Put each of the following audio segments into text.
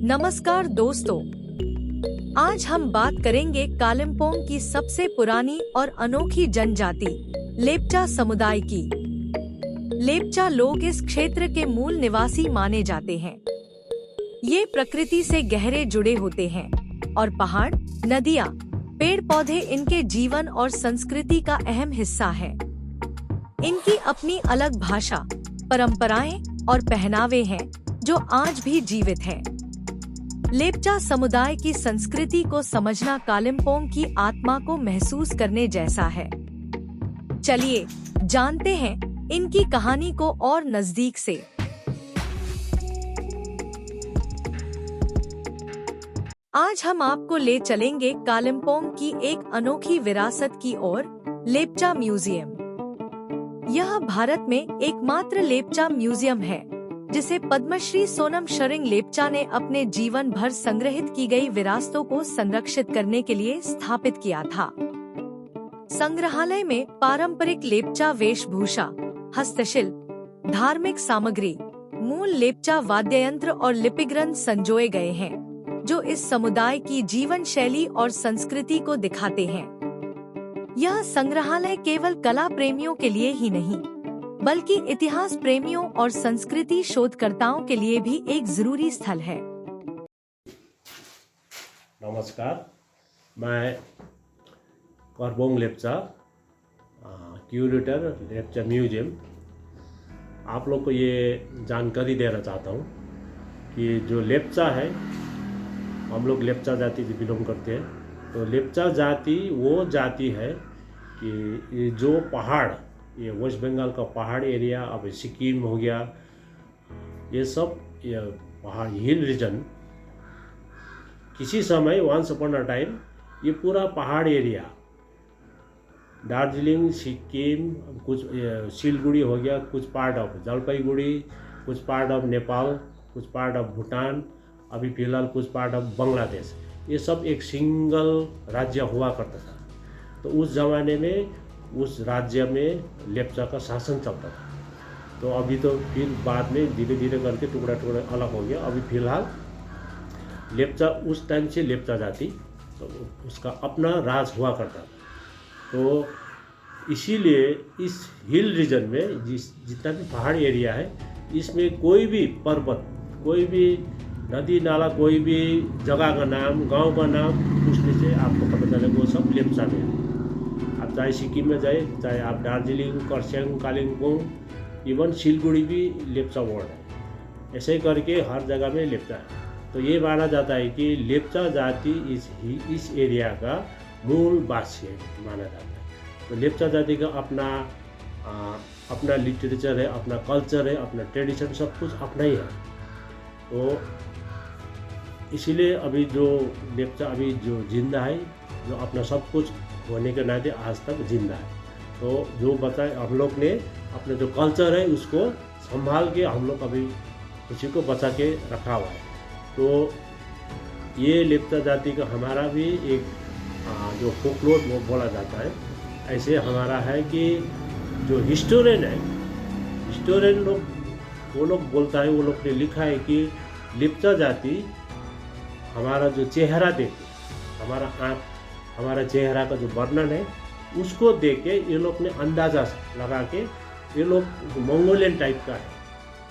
नमस्कार दोस्तों, आज हम बात करेंगे कालिम्पोंग की सबसे पुरानी और अनोखी जनजाति लेप्चा समुदाय की। लेप्चा लोग इस क्षेत्र के मूल निवासी माने जाते हैं। ये प्रकृति से गहरे जुड़े होते हैं और पहाड़, नदियाँ, पेड़ पौधे इनके जीवन और संस्कृति का अहम हिस्सा है। इनकी अपनी अलग भाषा, परंपराएं और पहनावे हैं जो आज भी जीवित हैं। लेप्चा समुदाय की संस्कृति को समझना कालिम्पोंग की आत्मा को महसूस करने जैसा है। चलिए जानते हैं इनकी कहानी को और नजदीक से। आज हम आपको ले चलेंगे कालिम्पोंग की एक अनोखी विरासत की ओर, लेप्चा म्यूजियम। यह भारत में एकमात्र लेप्चा म्यूजियम है जिसे पद्मश्री सोनम शरिंग लेप्चा ने अपने जीवन भर संग्रहित की गई विरासतों को संरक्षित करने के लिए स्थापित किया था। संग्रहालय में पारंपरिक लेप्चा वेशभूषा, हस्तशिल्प, धार्मिक सामग्री, मूल लेप्चा वाद्ययंत्र और लिपिग्रंथ संजोए गए हैं जो इस समुदाय की जीवन शैली और संस्कृति को दिखाते हैं। यह संग्रहालय केवल कला प्रेमियों के लिए ही नहीं बल्कि इतिहास प्रेमियों और संस्कृति शोधकर्ताओं के लिए भी एक जरूरी स्थल है। नमस्कार, मैं करबोंग लेप्चा, क्यूरेटर लेप्चा म्यूजियम, आप लोग को ये जानकारी देना चाहता हूँ कि जो लेप्चा है, हम लोग लेप्चा जाति से बिलोंग करते हैं। तो लेप्चा जाति वो जाति है कि जो पहाड़, ये वेस्ट बंगाल का पहाड़ एरिया, अब सिक्किम हो गया, ये सब ये पहाड़ हिल रीजन, किसी समय वंस अपॉन अ टाइम ये पूरा पहाड़ एरिया, दार्जिलिंग, सिक्किम, कुछ सिलगुड़ी हो गया, कुछ पार्ट ऑफ जलपाईगुड़ी, कुछ पार्ट ऑफ नेपाल, कुछ पार्ट ऑफ भूटान, अभी फिलहाल कुछ पार्ट ऑफ बांग्लादेश, ये सब एक सिंगल राज्य हुआ करता था। तो उस ज़माने में उस राज्य में लेप्चा का शासन चलता था। तो अभी तो फिर बाद में धीरे धीरे करके टुकड़ा टुकड़ा अलग हो गया। अभी फिलहाल लेप्चा, उस टाइम से लेप्चा जाति, तो उसका अपना राज हुआ करता था। तो इसीलिए इस हिल रीजन में जितना भी पहाड़ एरिया है, इसमें कोई भी पर्वत, कोई भी नदी नाला, कोई भी जगह का नाम, गांव का नाम पूछने से आपको पता चलेगा वो सब लेप्चा में है। आप चाहे सिक्किम में जाए, चाहे आप दार्जिलिंग, खरसाङ, कालिम्पोंग, इवन सिलगुड़ी भी लेप्चा वर्ड है। ऐसे करके हर जगह में लेप्चा है। तो ये माना जाता है कि लेप्चा जाति इस एरिया का मूल वासी माना जाता है। तो लेप्चा जाति का अपना लिटरेचर है, अपना कल्चर है, अपना ट्रेडिशन, सब कुछ अपना ही है। तो इसीलिए अभी जो लेप्चा अभी जो जिंदा है, जो अपना सब कुछ होने के नाते आज तक जिंदा है। तो जो बचा हम लोग ने अपने जो कल्चर है उसको संभाल के हम लोग अभी उसी को बचा के रखा हुआ है। तो ये लेप्चा जाति का हमारा भी एक जो फोकलोर वो बोला जाता है। ऐसे हमारा है कि जो हिस्टोरियन है, हिस्टोरियन लोग, वो लोग बोलता है, वो लोग ने लिखा है कि लेप्चा जाति हमारा जो चेहरा देखते, हमारा आँख, हमारा चेहरा का जो वर्णन है उसको देख के ये लोग ने अंदाज़ा लगा के ये लोग मंगोलियन टाइप का है।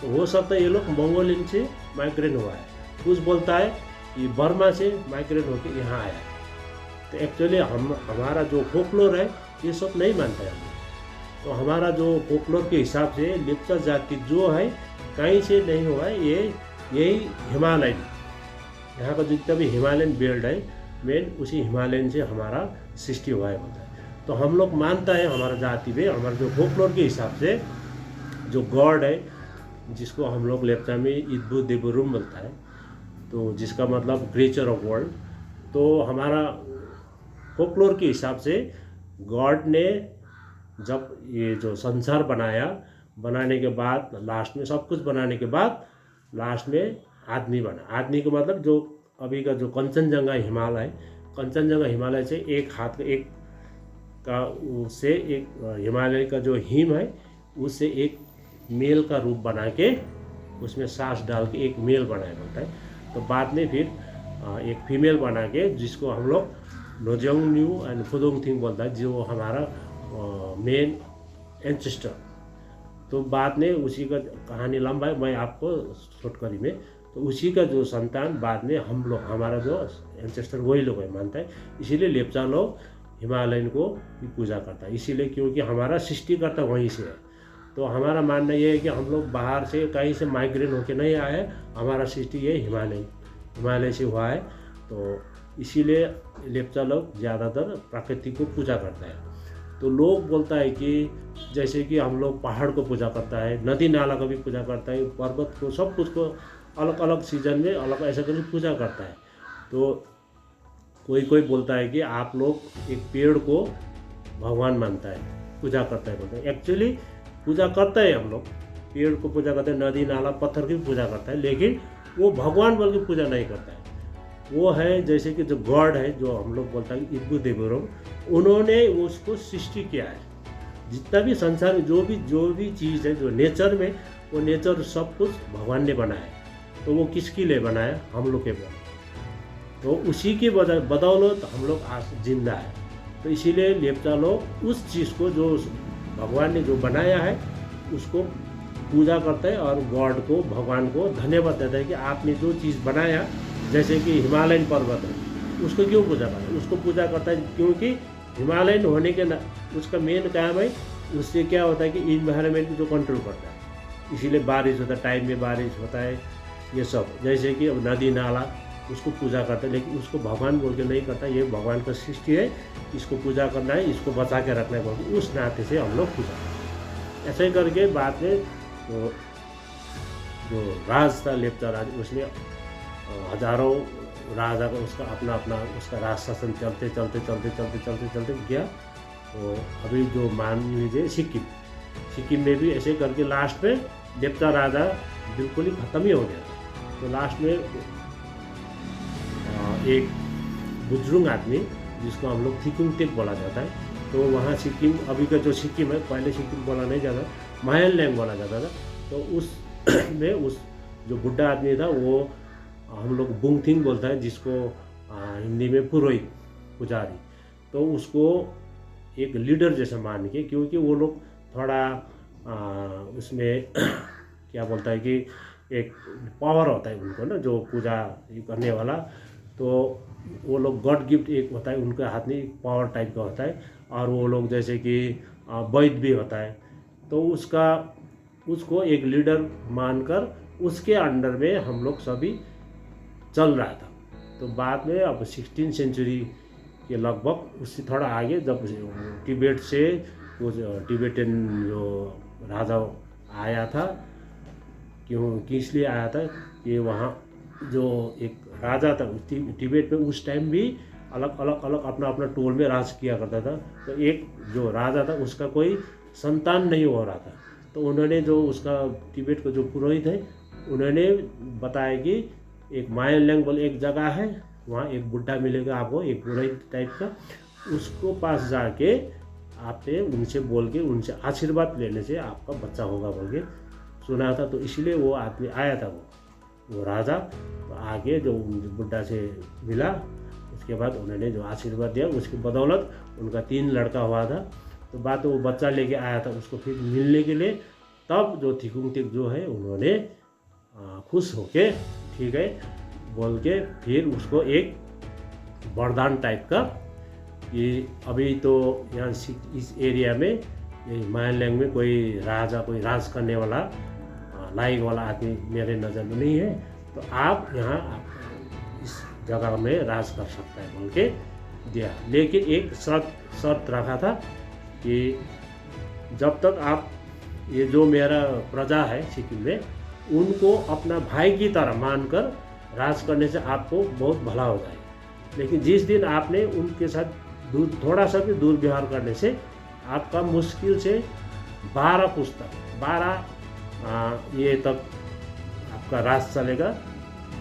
तो हो सकता है ये लोग मंगोलियन से माइग्रेट हुआ है। कुछ बोलता है कि बर्मा से माइग्रेट होकर यहाँ आया है। तो एक्चुअली हमारा जो फोकलोर है ये सब नहीं मानता है। तो हमारा जो फोकलोर के हिसाब से लेप्चा जाति जो है कहीं से नहीं हुआ है, यही हिमालयन, यहाँ का जितना भी हिमालयन बेल्ट है मेन, उसी हिमालयन से हमारा सृष्टि हुआ है होता है। तो हम लोग मानता है हमारा जाति में, हमारे जो फोकलोर के हिसाब से जो गॉड है, जिसको हम लोग लेप्चा में इद्बु देबुरुम बोलता है, तो जिसका मतलब क्रिएचर ऑफ वर्ल्ड। तो हमारा फोकलोर के हिसाब से गॉड ने जब ये जो संसार बनाने के बाद, लास्ट में सब कुछ बनाने के बाद लास्ट में आदमी बना। आदमी का मतलब जो अभी का जो कंचनजंगा हिमालय से एक हाथ एक का उससे एक हिमालय का जो हिम है उससे एक मेल का रूप बना के उसमें सांस डाल के एक मेल बनाया बोलता है। तो बाद में फिर एक फीमेल बना के जिसको हम लोग नोजोंग न्यू एंड फुदोंग थिंग बोलता है, जो हमारा मेन एंसेस्टर। तो बाद में उसी का कहानी लंबा है, मैं आपको छोटकरी में, तो उसी का जो संतान बाद में हम लोग, हमारा जो एंसेस्टर वही लोग है मानता है। इसीलिए लेप्चा लोग हिमालयन को भी पूजा करता है, इसीलिए क्योंकि हमारा सृष्टिकर्ता वहीं से है। तो हमारा मानना ये है कि हम लोग बाहर से कहीं से माइग्रेन होकर नहीं आए हैं, हमारा सृष्टि ये हिमालय से हुआ है। तो इसीलिए लेप्चा लोग ज़्यादातर प्रकृति को पूजा करता है। तो लोग बोलता है कि जैसे कि हम लोग पहाड़ को पूजा करता है, नदी नाला को भी पूजा करता है, पर्वत को, सब कुछ को अलग अलग सीजन में अलग ऐसा करके पूजा करता है। तो कोई कोई बोलता है कि आप लोग एक पेड़ को भगवान मानता है, पूजा करता है, बोलते हैं। एक्चुअली पूजा करता है, हम लोग पेड़ को पूजा करते हैं, नदी नाला पत्थर की भी पूजा करता है, लेकिन वो भगवान बोल के पूजा नहीं करता है। वो है जैसे कि जो गॉड है, जो हम लोग बोलता है इब्बू देवोरम, उन्होंने उसको सृष्टि किया है। जितना भी संसार में जो भी चीज़ है, जो नेचर में, वो नेचर सब कुछ भगवान ने बनाया है। तो वो किसके लिए बनाया? हम लोग के लिए। तो उसी की बदौलत हम लोग आज जिंदा है। तो इसीलिए लेप्चा लोग उस चीज़ को जो भगवान ने जो बनाया है उसको पूजा करते हैं और गॉड को, भगवान को धन्यवाद देता है कि आपने जो चीज़ बनाया, जैसे कि हिमालयन पर्वत है, उसको क्यों पूजा करता है? उसको पूजा करता है क्योंकि हिमालयन होने के उसका मेन काम है, उससे क्या होता है कि इन्वायरमेंट को जो कंट्रोल करता है। इसीलिए बारिश होता है, टाइम में बारिश होता है, ये सब। जैसे कि अब नदी नाला, उसको पूजा करता है, लेकिन उसको भगवान बोल के नहीं करता। ये भगवान का सृष्टि है, इसको पूजा करना है, इसको बचा के रखना है बोल के उस नाते से हम लोग पूजा करते हैं। ऐसे ही करके बाद में तो जो राज था लेप्चा राज, उसमें हजारों राजा का उसका अपना उसका राज शासन चलते गया। तो अभी जो मान लीजिए सिक्किम में भी ऐसे करके लास्ट में लेप्चा राजा बिल्कुल ही ख़त्म ही हो गया। तो लास्ट में एक बुजुर्ग आदमी जिसको हम लोग थिकुंगटेक बोला जाता है, तो वहाँ सिक्किम, अभी का जो सिक्किम है, पहले सिक्किम बोला नहीं जाता, मायनलैंग बोला जाता था। तो उस में उस जो बुढ़ा आदमी था, वो हम लोग बुंगथिंग बोलता है, जिसको हिंदी में पुरोहित, पुजारी। तो उसको एक लीडर जैसा मान के, क्योंकि वो लोग थोड़ा उसमें क्या बोलता है कि एक पावर होता है उनको ना, जो पूजा करने वाला। तो वो लोग गॉड गिफ्ट एक होता है उनके हाथ में, एक पावर टाइप का होता है। और वो लोग जैसे कि वैद्य भी होता है। तो उसको एक लीडर मानकर उसके अंडर में हम लोग सभी चल रहा था। तो बाद में अब 16वीं सेंचुरी के लगभग, उससे थोड़ा आगे, जब तिब्बत से वो तिब्बतन जो राजा आया था, किस लिए आया था कि वहाँ जो एक राजा था तिब्बत में, उस टाइम भी अलग अलग अपना टोल में राज किया करता था। तो एक जो राजा था उसका कोई संतान नहीं हो रहा था। तो उन्होंने जो उसका तिब्बत का जो पुरोहित है, उन्होंने बताया कि एक मायनलैंग बोले एक जगह है, वहाँ एक बुढ़ा मिलेगा आपको, एक पुरोहित टाइप का, उसको पास जाके आपने उनसे बोल के, उनसे आशीर्वाद लेने से आपका बच्चा होगा बोल के सुना था। तो इसलिए वो आदमी आया था, वो राजा। तो आगे जो बुढ़ा से मिला, उसके बाद उन्होंने जो आशीर्वाद दिया, उसकी बदौलत उनका 3 लड़का हुआ था। तो बाद वो बच्चा लेके आया था उसको फिर मिलने के लिए। तब जो थिकुंगटेक जो है, उन्होंने खुश होके ठीक है बोल के फिर उसको एक वरदान टाइप का, कि अभी तो यहाँ इस एरिया में, मायनलैंग में कोई राज करने वाला लायक वाला आदमी मेरे नज़र में नहीं है, तो आप यहाँ इस जगह में राज कर सकता है बोल के दिया। लेकिन एक शर्त रखा था कि जब तक आप ये जो मेरा प्रजा है सिक्किम में, उनको अपना भाई की तरह मानकर राज करने से आपको बहुत भला हो जाए। लेकिन जिस दिन आपने उनके साथ थोड़ा सा भी दुर्व्यवहार करने से आपका मुश्किल से 12 पुस्तक 12 ये तक आपका राज चलेगा।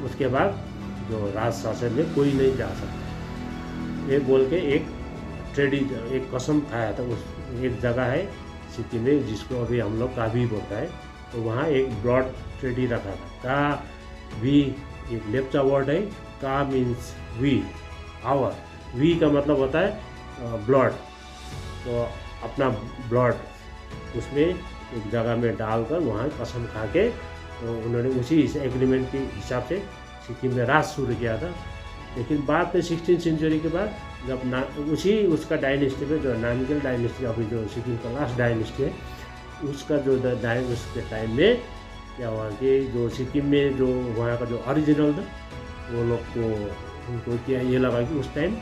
उसके बाद जो राज शासन में कोई नहीं जा सकता, ये बोल के एक कसम खाया था। उस एक जगह है सिक्किम में जिसको अभी हम लोग काबी बोलता है, तो वहाँ एक ब्लड ट्रेडी रखा था। का वी एक लेप्चा वर्ड है। का मीन्स वी, आवर। वी का मतलब होता है ब्लड। तो अपना ब्लड उसमें एक जगह में डालकर वहाँ कसम खा के तो उन्होंने उसी एग्रीमेंट के हिसाब से सिक्किम में राज शुरू किया था। लेकिन बाद में 16वीं सेंचुरी के बाद जब उसी उसका डायनेस्टी में जो नामग्याल डायनेस्टी, अभी जो सिक्किम का लास्ट डायनेस्टी है, उसका जो उसके टाइम में क्या हुआ कि जो सिक्किम में जो वहाँ का जो ओरिजिनल था वो लोग को उनको क्या ये लगा कि उस टाइम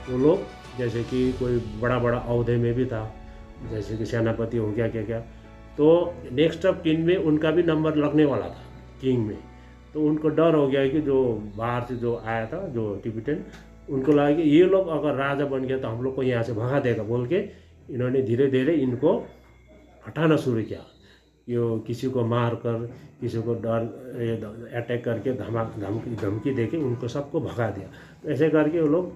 वो लोग जैसे कि कोई बड़ा बड़ा अहदे में भी था, जैसे कि सेनापति हो गया क्या, तो नेक्स्ट ऑफ किंग में उनका भी नंबर लगने वाला था किंग में। तो उनको डर हो गया कि जो बाहर से जो आया था जो टिबेटन, उनको लगा कि ये लोग अगर राजा बन गया तो हम लोग को यहाँ से भगा देगा बोल के इन्होंने धीरे धीरे इनको हटाना शुरू किया। यो किसी को मार कर, किसी को डर अटैक करके धमकी दे के उनको सबको भगा दिया। तो ऐसे करके वो लोग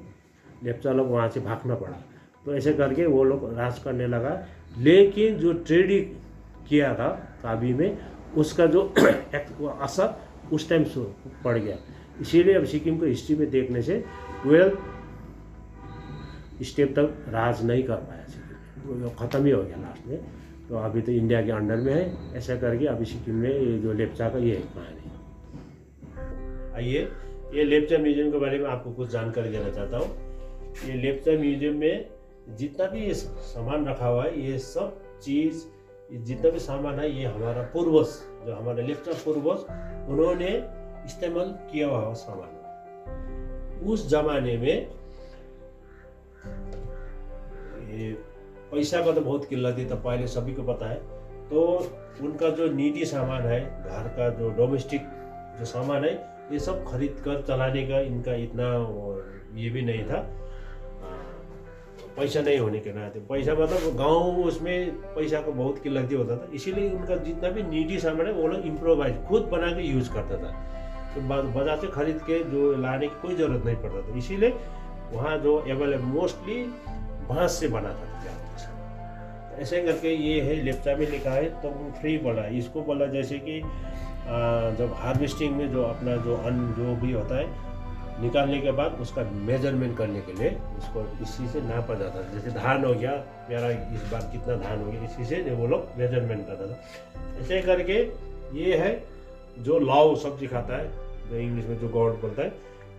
लेप्चा लोग वहाँ से भागना पड़ा। तो ऐसे करके वो लोग राज करने लगा। लेकिन जो ट्रेडी किया था काबी में, उसका जो असर उस टाइम पड़ गया। इसीलिए अब सिक्किम को हिस्ट्री में देखने से 12 स्टेप तक राज नहीं कर पाया सिक्किम, वो ख़त्म ही हो गया लास्ट में। तो अभी तो इंडिया के अंडर में है। ऐसा करके अभी सिक्किम में ये जो लेप्चा का ये है कहानी। आइए ये लेप्चा म्यूजियम के बारे में आपको कुछ जानकारी देना चाहता हूँ। ये लेप्चा म्यूजियम में जितना भी ये सामान रखा हुआ है, ये सब चीज़, जितना भी सामान है, ये हमारा पूर्वज, जो हमारे लेप्चा पूर्वज, उन्होंने इस्तेमाल किया हुआ सामान। उस जमाने में ये पैसा का तो बहुत किल्लत थी, तो पहले सभी को पता है। तो उनका जो निजी सामान है, घर का जो डोमेस्टिक जो सामान है, ये सब खरीद कर चलाने का इनका इतना ये भी नहीं था, पैसा नहीं होने के नाते। पैसा मतलब गांव उसमें पैसा का बहुत किल्लत होता था, इसीलिए उनका जितना भी निजी सामान है वो लोग इम्प्रोवाइज खुद बना के यूज़ करता था। तो बाजार से खरीद के जो लाने की कोई ज़रूरत नहीं पड़ता था। इसीलिए वहाँ जो अवेलेबल मोस्टली बांस से बना था ज़्यादा। ऐसे करके ये है लेप्चा में लिखा है, तो फ्री बोला। इसको बोला जैसे कि जब हार्वेस्टिंग में जो अपना जो अन्न जो भी होता है निकालने के बाद उसका मेजरमेंट करने के लिए इसको इसी से नापा जाता है। जैसे धान हो गया, मेरा इस बार कितना धान हो गया, इसी से वो लोग मेजरमेंट करता था। ऐसे करके ये है जो लाव सब्जी खाता है, जो इंग्लिश में जो गॉड बोलता है,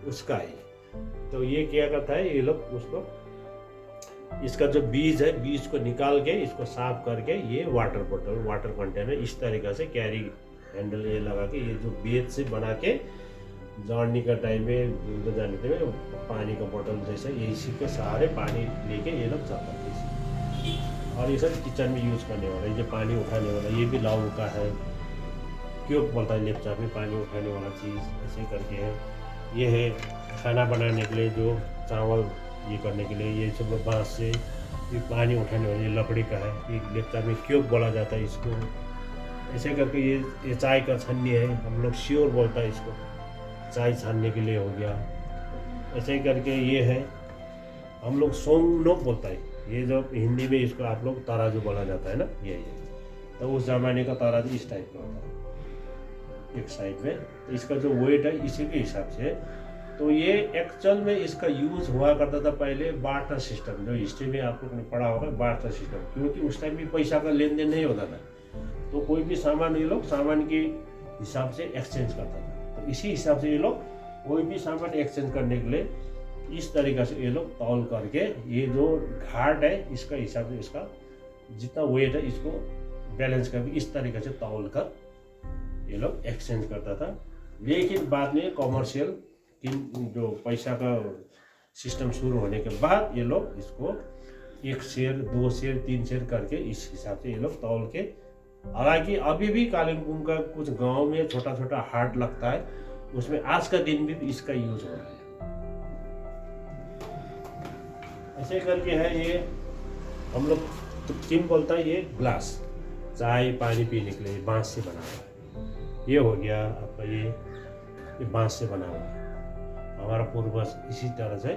उसका है। तो ये क्या करता है, ये लोग उसको इसका जो बीज है, बीज को निकाल के इसको साफ करके ये वाटर बोतल, वाटर कंटेनर इस तरीक़े से कैरी हैंडल ये लगा के, ये जो बेच से बना के जर्नी का टाइम में तो जाने थे पानी का बोतल जैसे ये इसी के सहारे पानी लेके ये लोग जाता है। और ये सब किचन में यूज़ करने वाला, ये पानी उठाने वाला, ये भी लाऊ का है, क्यों बोलता है लेप्चा में पानी उठाने वाला चीज़ ऐसे करके है। ये है खाना बनाने के लिए जो चावल ये करने के लिए, ये सब बाँस से ये पानी उठाने वाला, ये लकड़ी का है, ये लेप्चा में क्यों बोला जाता है इसको। ऐसे करके ये चाय का छन्नी है, हम लोग श्योर बोलता है इसको, चाय छानने के लिए हो गया। ऐसे करके ये है, हम लोग सोंगनोक बोलता है, ये जो हिंदी में इसको आप लोग तराजू बोला जाता है ना, ये तो उस जमाने का तराजू इस टाइप का होता है एक साइड में। तो इसका जो वेट है इसी के हिसाब से। तो ये एक्चुअल में इसका यूज़ हुआ करता था पहले बार्टर सिस्टम, जो हिस्ट्री में आप लोगों ने पढ़ा होगा बार्टर सिस्टम, क्योंकि उस टाइम भी पैसा का लेन देन नहीं होता था। तो कोई भी सामान ये लोग सामान के हिसाब से एक्सचेंज करता था। तो इसी हिसाब से ये लोग कोई भी सामान एक्सचेंज करने के लिए इस तरीक़े से ये लोग तौल करके, ये जो घाट है इसका हिसाब से इसका जितना वेट है इसको बैलेंस करके इस तरीक़े से तौल कर ये लोग एक्सचेंज करता था। लेकिन बाद में कॉमर्शियल जो पैसा का सिस्टम शुरू होने के बाद ये लोग इसको 1 शेर 2 शेर 3 शेर करके इस हिसाब से ये लोग तौल के। हालांकि अभी भी कालिम्पोंग का कुछ गांव में छोटा छोटा हाट लगता है, उसमें आज का दिन भी इसका यूज हो रहा है। ऐसे करके है ये हम लोग तो किम बोलता है, ये ग्लास चाय पानी पीने के लिए बांस से बना हुआ है। ये हो गया आपका ये बांस से बना हुआ है। हमारा पूर्वज इसी तरह से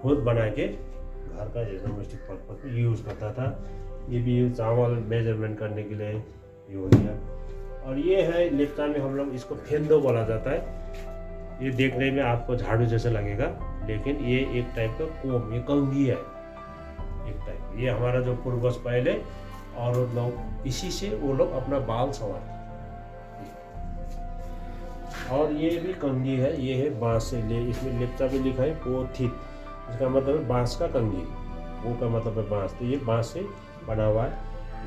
खुद बना के घर का डोमेस्टिक पर्पज में यूज़ करता था। ये भी चावल मेजरमेंट करने के लिए ये हो गया। और ये है लेप्चा में हम लोग इसको फेंदो बोला जाता है। ये देखने में आपको झाड़ू जैसा लगेगा, लेकिन ये एक टाइप का कोम, ये कंघी है एक टाइप। ये हमारा जो पूर्वज पहले और लोग इसी से वो लोग अपना बाल संवारते। और ये भी कंघी है, ये है बांस से ले, इसमें लेप्चा भी लिखा है पोथित, इसका मतलब है बांस का कंघी, वो का मतलब है बांस। तो ये बांस से बना हुआ है,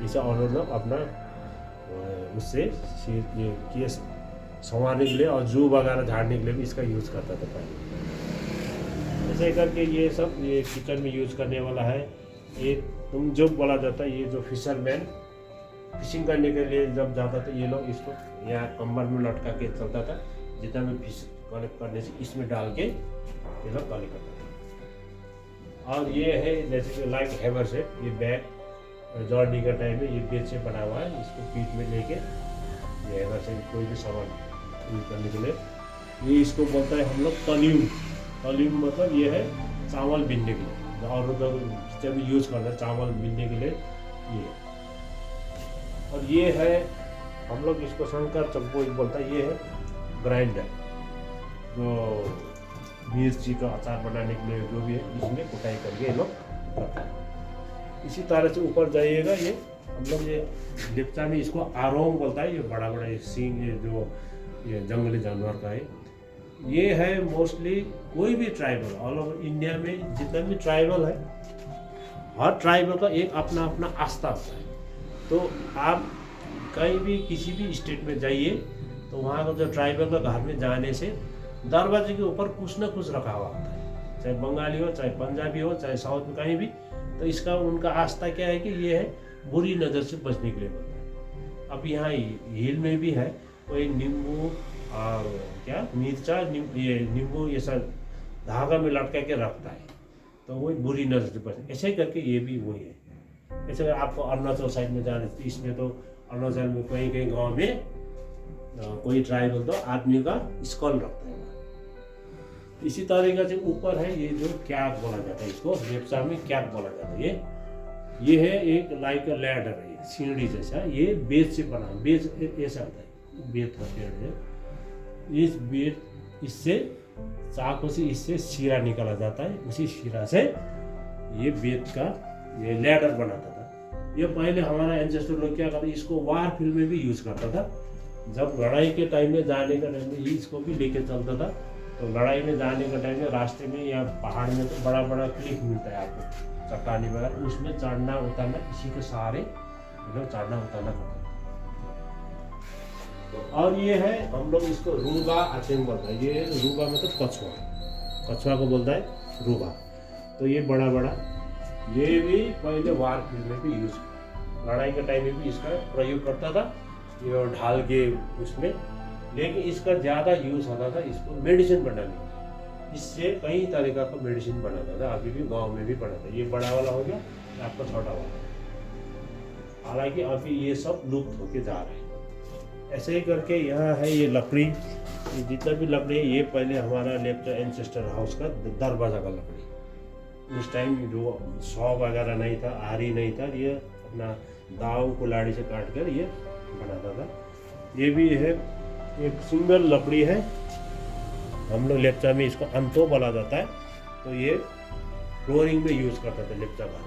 इसे और लोग अपना उससे ये केस संवारने के लिए और जू वगैरह झाड़ने के लिए भी इसका यूज़ करता था पहले। ऐसे करके ये सब ये किचन में यूज़ करने वाला है। ये तुम जो बोला जाता है, ये जो फिशरमैन फिशिंग करने के लिए जब जाता था, ये लोग इसको यहाँ कमर में लटका के चलता था, जितना भी फिश कलेक्ट करने से इसमें डाल के ये लोग कलेक्ट करता था। और ये है जैसे कि लाइक हैवर से, ये बैग जर्नी का टाइम में ये बेच से बना हुआ है, इसको पीठ में लेके ये हैवर से कोई भी सामान यूज करने के लिए। ये इसको बोलता है हम लोग तलियूम। तलियूम मतलब ये है चावल बीनने के लिए, और उधर जब यूज करना है चावल बीनने के लिए ये। और ये है हम लोग इसको शंकर चप्पू बोलता है, ये है ग्राइंडर, जो मिर्ची का अचार बनाने के लिए जो भी है इसमें कुटाई करके ये लोग करते हैं। इसी तरह से ऊपर जाइएगा, ये हम लोग ये लेप्चा में इसको आरोंग बोलता है, ये बड़ा बड़ा ये सींग, ये जो ये जंगली जानवर का है। ये है मोस्टली कोई भी ट्राइबल ऑल ओवर इंडिया में जितना भी ट्राइबल है, हर ट्राइबल का एक अपना अपना आस्था होता है। तो आप कहीं भी किसी भी स्टेट में जाइए तो वहाँ का जो ट्राइबल का घर में जाने से दरवाजे के ऊपर कुछ ना कुछ रखा हुआ होता है, चाहे बंगाली हो, चाहे पंजाबी हो, चाहे साउथ में कहीं भी। तो इसका उनका आस्था क्या है कि ये है बुरी नज़र से बचने के लिए होता है। अब यहाँ हिल में भी है कोई नींबू और क्या मिर्चा ये नींबू ये सब धागा में लटका के रखता है, तो वही बुरी नज़र से बचने। ऐसे ही करके ये भी वही है। ऐसे अगर आपको अरुणाचल साइड में जाने, इसमें तो अरुणाचल में कहीं कहीं गाँव में कोई ट्राइबल तो आदमी का स्कल रखता है। इसी तरीके से ऊपर है ये जो कैप बोला जाता है, इसको लेप्चा में कैप बोला जाता है। ये है एक लाइक लैडर है, सीढ़ी जैसा, ये बेत से बना, बेत ऐसा होता है, बेत का पेड़ है। इस बेत इससे चाकू से इससे शीरा निकाला जाता है, उसी शीरा से ये बेत का ये लैडर बनाता था। ये पहले हमारा एंसेस्टर लोग क्या करते, इसको वार फील्ड में भी यूज करता था। जब लड़ाई के टाइम में जाने का टाइम में इसको भी लेके चलता था। तो लड़ाई में जाने के टाइम में रास्ते में या पहाड़ में तो बड़ा बड़ा क्लिफ मिलता है आपको, चट्टानी वगैरह, उसमें चढ़ना उतरना इसी के सहारे लोग चढ़ना उतरना करते हैं। और ये है हम लोग इसको रूबा आचेंग बोलता है। ये रूबा मतलब कछुआ, कछुआ को बोलता है रूबा। तो ये बड़ा बड़ा, ये भी पहले वार फील्ड में भी यूज, लड़ाई के टाइम में भी इसका प्रयोग करता था, ये ढाल के उसमें। लेकिन इसका ज़्यादा यूज़ होता था इसको मेडिसिन बनाने में, इससे कई तरीका का मेडिसिन बनाता था, अभी भी गांव में भी बनाता है। ये बड़ा वाला हो गया, आपका छोटा वाला। हालांकि अभी ये सब लुप्त होके जा रहे हैं। ऐसे ही करके यहाँ है ये लकड़ी, ये जितना भी लकड़ी है ये पहले हमारा लेप्चा एंसेस्टर हाउस का दरवाजा का लकड़ी। उस टाइम जो सौ वगैरह नहीं था, आरी नहीं था, ये अपना दाव कुल्हाड़ी से काट कर ये बनाता था। ये भी है एक सिंगल लकड़ी है, हम लोग लेप्चा में इसको अंतो बोला जाता है। तो ये फ्लोरिंग में यूज करता था लेप्चा का।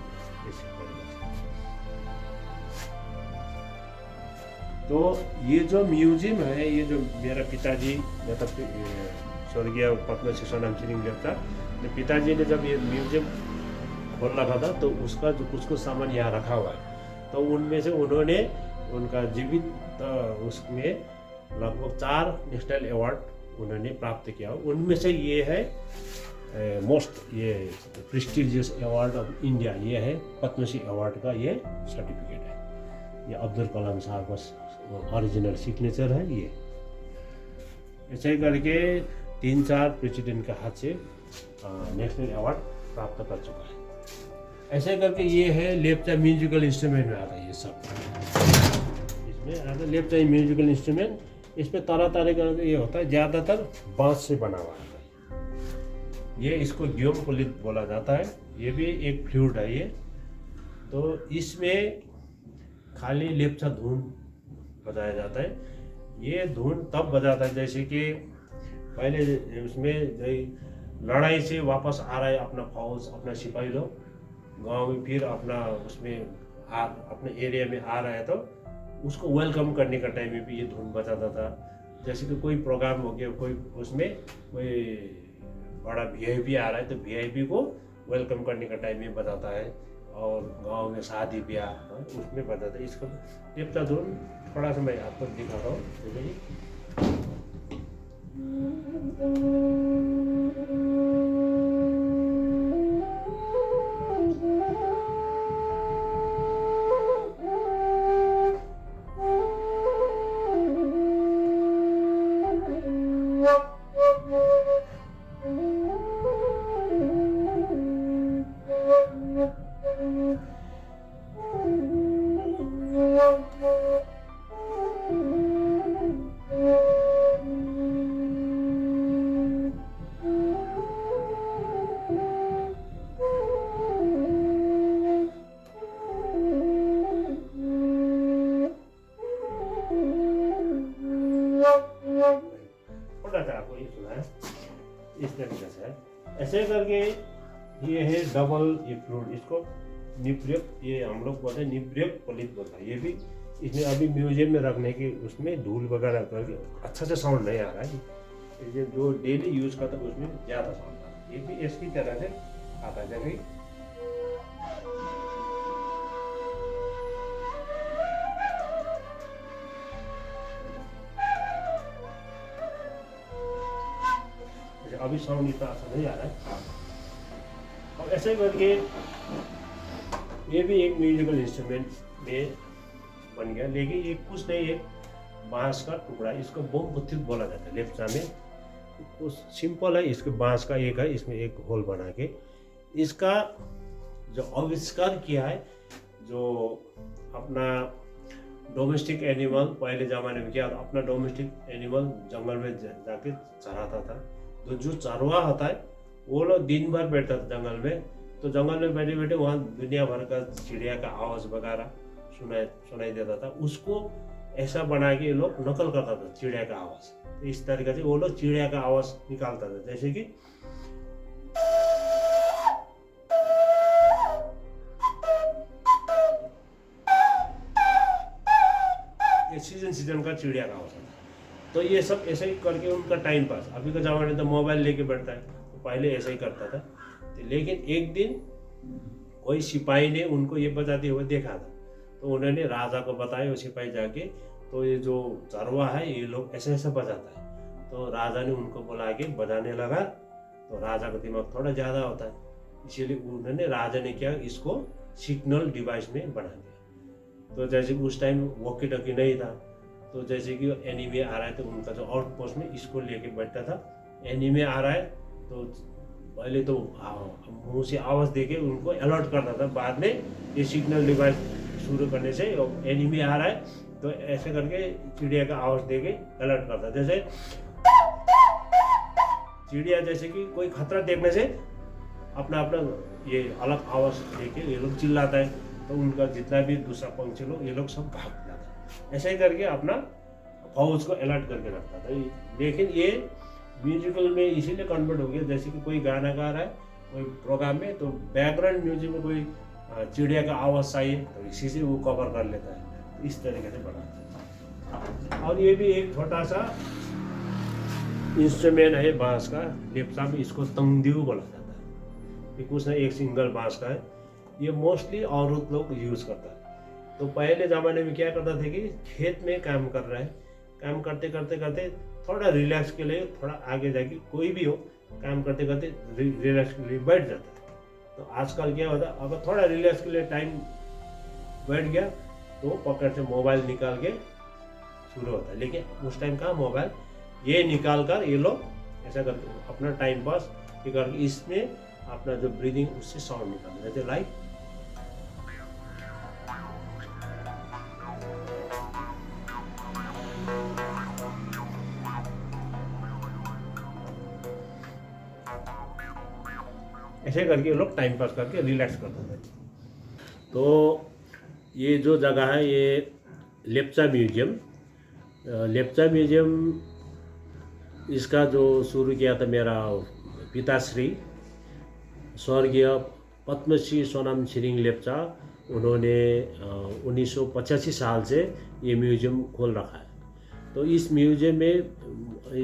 तो ये जो म्यूजियम है, ये जो मेरा पिताजी मतलब स्वर्गीय पद्मश्री सोनाम सिंह लेप्चा, तो पिताजी ने जब ये म्यूजियम खोल रखा था तो उसका जो कुछ सामान यहाँ रखा हुआ है। तो उनमें से उन्होंने उनका जीवित उसमें लगभग 4 नेशनल अवार्ड उन्होंने प्राप्त किया। उनमें से ये है मोस्ट ये प्रेस्टिजियस अवार्ड ऑफ इंडिया, ये है पद्मश्री अवार्ड का ये सर्टिफिकेट है। ये अब्दुल कलाम साहब का ओरिजिनल सिग्नेचर है। ये ऐसे करके 3-4 प्रेसिडेंट के हाथ से नेशनल अवार्ड प्राप्त कर चुका है। ऐसे करके ये है लेप्चा म्यूजिकल इंस्ट्रूमेंट में आता है। ये सब इसमें आता है लेप्चा म्यूजिकल इंस्ट्रूमेंट। इसमें तरह तरह का ये होता है, ज़्यादातर बांस से बना हुआ है। ये इसको ग्योम पुलित बोला जाता है। ये भी एक फ्लूट है ये। तो इसमें खाली लेप्चा धुन बजाया जाता है। ये धुन तब बजाता है जैसे कि पहले उसमें लड़ाई से वापस आ रहा है अपना फौज, अपना सिपाही लोग गांव में, फिर अपना उसमें अपने एरिया में आ रहा है, तो उसको वेलकम करने का टाइम में भी ये धुन बजाता था। जैसे कि कोई प्रोग्राम हो गया, कोई उसमें कोई बड़ा वीआईपी आ रहा है, तो वीआईपी को वेलकम करने का टाइम में बजाता है। और गांव में शादी ब्याह उसमें बजाता है। इसको लेप्चा धुन थोड़ा सा मैं आपको दिखा रहा हूँ, ठीक है जी। थोड़ा सा आपको ये सुना है इस तरीके से है। ऐसे करके ये है डबल ये फ्लूट, इसको निप्रयक, ये हम लोग बोलते हैं निप्रयक पलित बोलता है। ये भी इसमें अभी म्यूजियम में रखने के उसमें धूल वगैरह करके अच्छा से साउंड नहीं आ रहा है। ये जो डेली यूज करता है उसमें ज़्यादा साउंड आ रहा है। ये भी इसकी तरह से आता है। जैसे अभी साउंड इतना अच्छा नहीं आ रहा है। और ऐसे करके ये भी एक म्यूजिकल इंस्ट्रूमेंट में बन गया, लेकिन ये कुछ नहीं, एक बांस का टुकड़ा, इसको बोमबुत्थित बोला जाता है लेप्चा में। कुछ सिंपल है, इसके बांस का एक है, इसमें एक होल बना के इसका जो आविष्कार किया है, जो अपना डोमेस्टिक एनिमल पहले ज़माने में क्या, अपना डोमेस्टिक एनिमल जंगल में जाके चराता था। तो जो चरवा होता है वो लोग दिन भर बैठता था जंगल में, तो जंगल में बैठे बैठे वहाँ दुनिया भर का चिड़िया का आवाज़ वगैरह सुनाई देता था। उसको ऐसा बना के लोग नकल करता था चिड़िया का आवाज़। तो इस तरीके से वो लोग चिड़िया का आवाज़ निकालता था, जैसे कि ये सीजन का चिड़िया का आवाज़ था। तो ये सब ऐसे ही करके उनका टाइम पास। अभी का ज़माने में तो मोबाइल लेके बैठता है, तो पहले ऐसा ही करता था। तो लेकिन एक दिन कोई सिपाही ने उनको ये बजाते हुए देखा था, तो उन्होंने राजा को बताया, वो सिपाही जाके, तो ये जो चरवा है ये लोग ऐसे ऐसे बजाता है। तो राजा ने उनको बुला के बजाने लगा। तो राजा का दिमाग थोड़ा ज़्यादा होता है, इसीलिए उन्होंने राजा ने क्या, इसको सिग्नल डिवाइस में बना दिया। तो जैसे उस टाइम वॉकी टॉकी नहीं था, तो जैसे कि एनीमे आ रहा है तो उनका जो आउटपोस्ट में इसको लेके बैठता था। एनीमे आ रहा है तो पहले तो मुंह से आवाज़ देके उनको अलर्ट करता था, बाद में ये सिग्नल डिवाइस शुरू करने से एनीमे आ रहा है तो ऐसे करके चिड़िया का आवाज़ देके अलर्ट करता। जैसे चिड़िया जैसे कि कोई खतरा देखने से अपना अपना ये अलग आवाज़ देके ये लोग चिल्लाता है, तो उनका जितना भी दूसरा पंछी लोग ये लोग सब भाग जाता है। ऐसे ही करके अपना फौज को अलर्ट करके रखता था। लेकिन ये म्यूजिकल में इसीलिए कन्वर्ट हो गया, जैसे कि कोई गाना गा रहा है कोई प्रोग्राम में, तो बैकग्राउंड म्यूजिक में कोई चिड़िया का आवाज़ चाहिए तो इसी से वो कवर कर लेता है। तो इस तरीके से बना। और ये भी एक छोटा सा इंस्ट्रूमेंट है बांस का, लेप्चा में इसको तंगदिउ बोला जाता है। ये कुछ नहीं, एक सिंगल बांस का है। ये मोस्टली औरत लोग यूज़ करता है। तो पहले ज़माने में क्या करता था कि खेत में काम कर रहे हैं, काम करते करते करते थोड़ा रिलैक्स के लिए थोड़ा आगे जाके कोई भी हो काम करते करते रिलैक्स के लिए बैठ जाता है। तो आजकल क्या होता है, अगर थोड़ा रिलैक्स के लिए टाइम बैठ गया तो पकड़ से मोबाइल निकाल के शुरू होता है। लेकिन उस टाइम कहाँ मोबाइल, ये निकाल कर ये लोग ऐसा करते अपना टाइम पास करके इसमें अपना जो ब्रीदिंग उससे साउंड निकालते, जैसे लाइक ऐसे करके लोग टाइम पास करके रिलैक्स करते थे। तो ये जो जगह है ये लेप्चा म्यूजियम, लेप्चा म्यूजियम इसका जो शुरू किया था मेरा पिताश्री स्वर्गीय पद्मश्री सोनाम छिरिङ लेप्चा, उन्होंने 1985 साल से ये म्यूजियम खोल रखा है। तो इस म्यूजियम में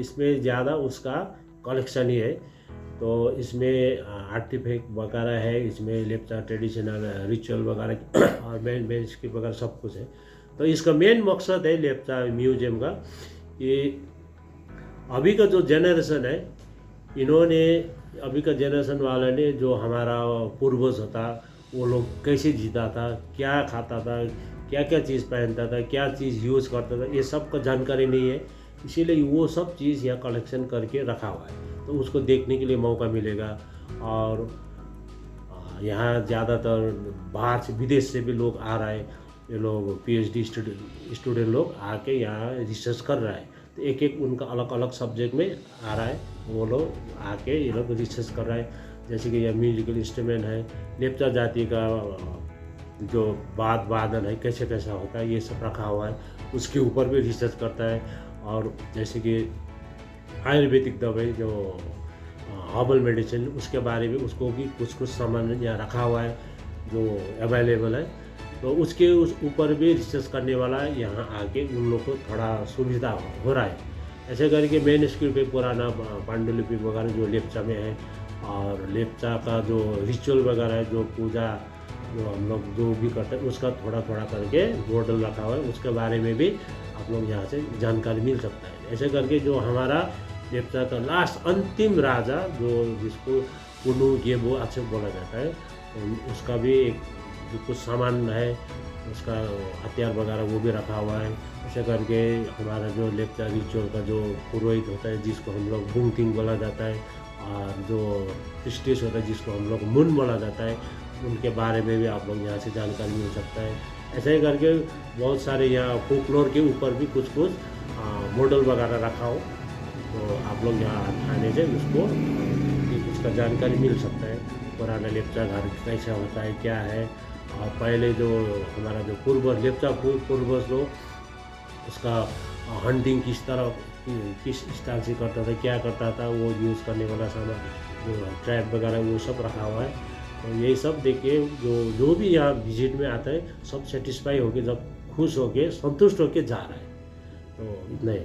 इसमें ज़्यादा उसका कलेक्शन ही है। तो इसमें आर्टिफैक्ट वगैरह है, इसमें लेप्चा ट्रेडिशनल रिचुअल वगैरह और मेन की वगैरह सब कुछ है। तो इसका मेन मकसद है लेप्चा म्यूजियम का कि अभी का जो जनरेशन है, इन्होंने अभी का जनरेशन वाले ने जो हमारा पूर्वज होता, वो लोग कैसे जीता था, क्या खाता था, क्या क्या चीज़ पहनता था, क्या चीज़ यूज़ करता था, ये सब का जानकारी नहीं है। इसीलिए वो सब चीज़ यहाँ कलेक्शन करके रखा हुआ है, तो उसको देखने के लिए मौका मिलेगा। और यहाँ ज़्यादातर बाहर से विदेश से भी लोग आ रहा है, ये लोग PhD स्टूडेंट लोग आके यहाँ रिसर्च कर रहा है। तो एक एक उनका अलग अलग सब्जेक्ट में आ रहा है, वो लोग आके ये लोग रिसर्च कर रहा है। जैसे कि यह म्यूजिकल इंस्ट्रूमेंट है, लेप्चा जाति का जो वादन है कैसे कैसा होता है, ये सब रखा हुआ है, उसके ऊपर भी रिसर्च करता है। और जैसे कि आयुर्वेदिक दवाई जो हर्बल मेडिसिन, उसके बारे में उसको भी कुछ सामान यहाँ रखा हुआ है जो अवेलेबल है। तो उसके उस ऊपर भी रिसर्च करने वाला यहाँ आके उन लोग को थोड़ा सुविधा हो रहा है। ऐसे करके मेन स्क्रिप्ट पे पुराना पांडुलिपि वगैरह जो लेप्चा में है, और लेप्चा का जो रिचुअल वगैरह है, जो पूजा जो हम लोग जो भी करते हैं, उसका थोड़ा थोड़ा करके मॉडल रखा हुआ है, उसके बारे में भी आप लोग यहाँ से जानकारी मिल सकता है। ऐसे करके जो हमारा लेप्चा का लास्ट अंतिम राजा जो जिसको पुनु गेबो अच्छे बोला जाता है, उसका भी एक जो कुछ सामान है, उसका हथियार वगैरह वो भी रखा हुआ है। ऐसे करके हमारा जो लेप्चा रिचुअल का जो पुरोहित होता है, जिसको हम लोग बुंगतिंग बोला जाता है, और जो स्टेज होता है जिसको हम लोग मुन बोला जाता है, उनके बारे में भी आप लोग यहाँ से जानकारी मिल सकता है। ऐसे ही करके बहुत सारे यहाँ फोकलोर के ऊपर भी कुछ मॉडल वगैरह रखा हो, तो आप लोग यहाँ आने से उसका जानकारी मिल सकता है। पुराना लेप्चा घर कैसा होता है, क्या है, और पहले जो हमारा जो पूर्वज लेप्चा पूर्वज लोग उसका हंटिंग किस स्टाइल से करता था, क्या करता था, वो यूज़ करने वाला सामान जो ट्रैप वगैरह वो सब रखा हुआ है। तो यही सब देखिए, जो भी यहाँ विजिट में आता है सब सेटिस्फाई होके, जब खुश होके संतुष्ट होके जा रहा है। तो इतना ही।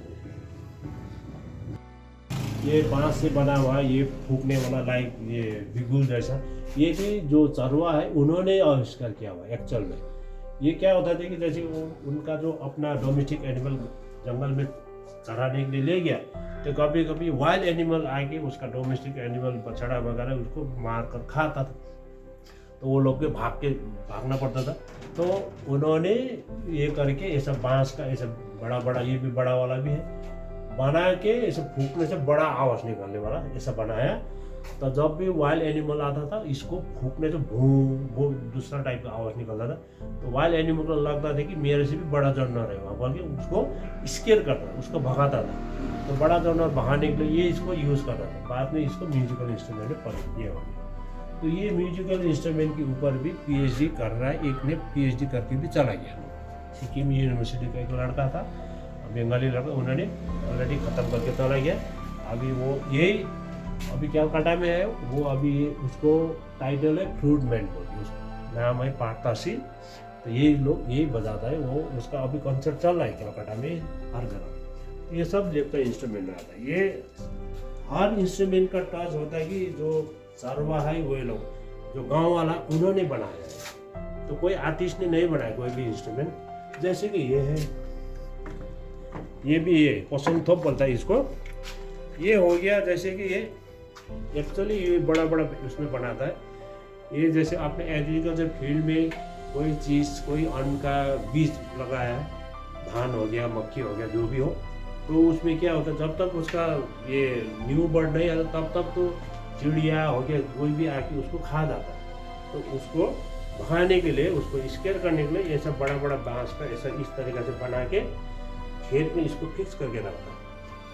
ये बांस से बना हुआ है, ये फूकने वाला लाइक ये बिगुल जैसा, ये भी जो चरवा है उन्होंने आविष्कार किया हुआ है एक्चुअल में। ये क्या होता था कि जैसे उनका जो अपना डोमेस्टिक एनिमल जंगल में चराने के लिए ले गया, तो कभी कभी वाइल्ड एनिमल आके उसका डोमेस्टिक एनिमल बछड़ा वगैरह उसको मार कर खाता था, तो वो लोग के भागना पड़ता था। तो उन्होंने ये करके ऐसा बांस का ऐसा बड़ा ये भी बड़ा वाला भी है, बना के ऐसे फूकने से बड़ा आवाज़ निकलने वाला ऐसा बनाया। तो जब भी वाइल्ड एनिमल आता था, इसको फूकने से भू दूसरा टाइप का आवाज़ निकलता था। तो वाइल्ड एनिमल को लगता था कि मेरे से भी बड़ा जानवर है, वहाँ बोल के उसको स्केयर करता था, उसको भगाता था। तो बड़ा जानवर भगाने के लिए ये इसको यूज़ करता था। बाद में इसको म्यूजिकल इंस्ट्रूमेंट में परिणत किया हो गया। तो ये म्यूजिकल इंस्ट्रूमेंट के ऊपर भी PhD कर रहा है, एक ने PhD करके भी चला गया। सिक्किम यूनिवर्सिटी का एक लड़का था, बंगाली लड़का, उन्होंने ऑलरेडी ख़त्म करके चला गया। अभी वो यही अभी कैलकाटा में है, वो अभी उसको टाइटल है फ्लूट मैन बोल, उसका नाम है पार्तासी। तो ये लोग यही बजाता है, वो उसका अभी कॉन्सर्ट चल रहा है कैलकाटा में हर जगह। ये सब लेप्चा इंस्ट्रूमेंट रहता है। ये हर इंस्ट्रूमेंट का टच होता है कि जो चरवा है वो लोग जो गाँव वाला उन्होंने बनाया है, तो कोई आर्टिस्ट ने नहीं बनाया कोई भी इंस्ट्रूमेंट। जैसे कि ये है, ये भी ये पोसंगथोप बोलता है इसको। ये हो गया जैसे कि ये एक्चुअली ये बड़ा उसमें बनाता है। ये जैसे आपने एग्रीकल्चर फील्ड में कोई चीज़, कोई अन्न का बीज लगाया है, धान हो गया, मक्की हो गया, जो भी हो, तो उसमें क्या होता है, जब तक उसका ये न्यू बर्ड नहीं आता तब तक तो चिड़िया हो गया कोई भी आके उसको खा जाता है। तो उसको भगाने के लिए, उसको स्केयर करने के लिए ये सब बड़ा बांस का ऐसा इस तरीके से बना के खेत में इसको फिक्स करके रखता है।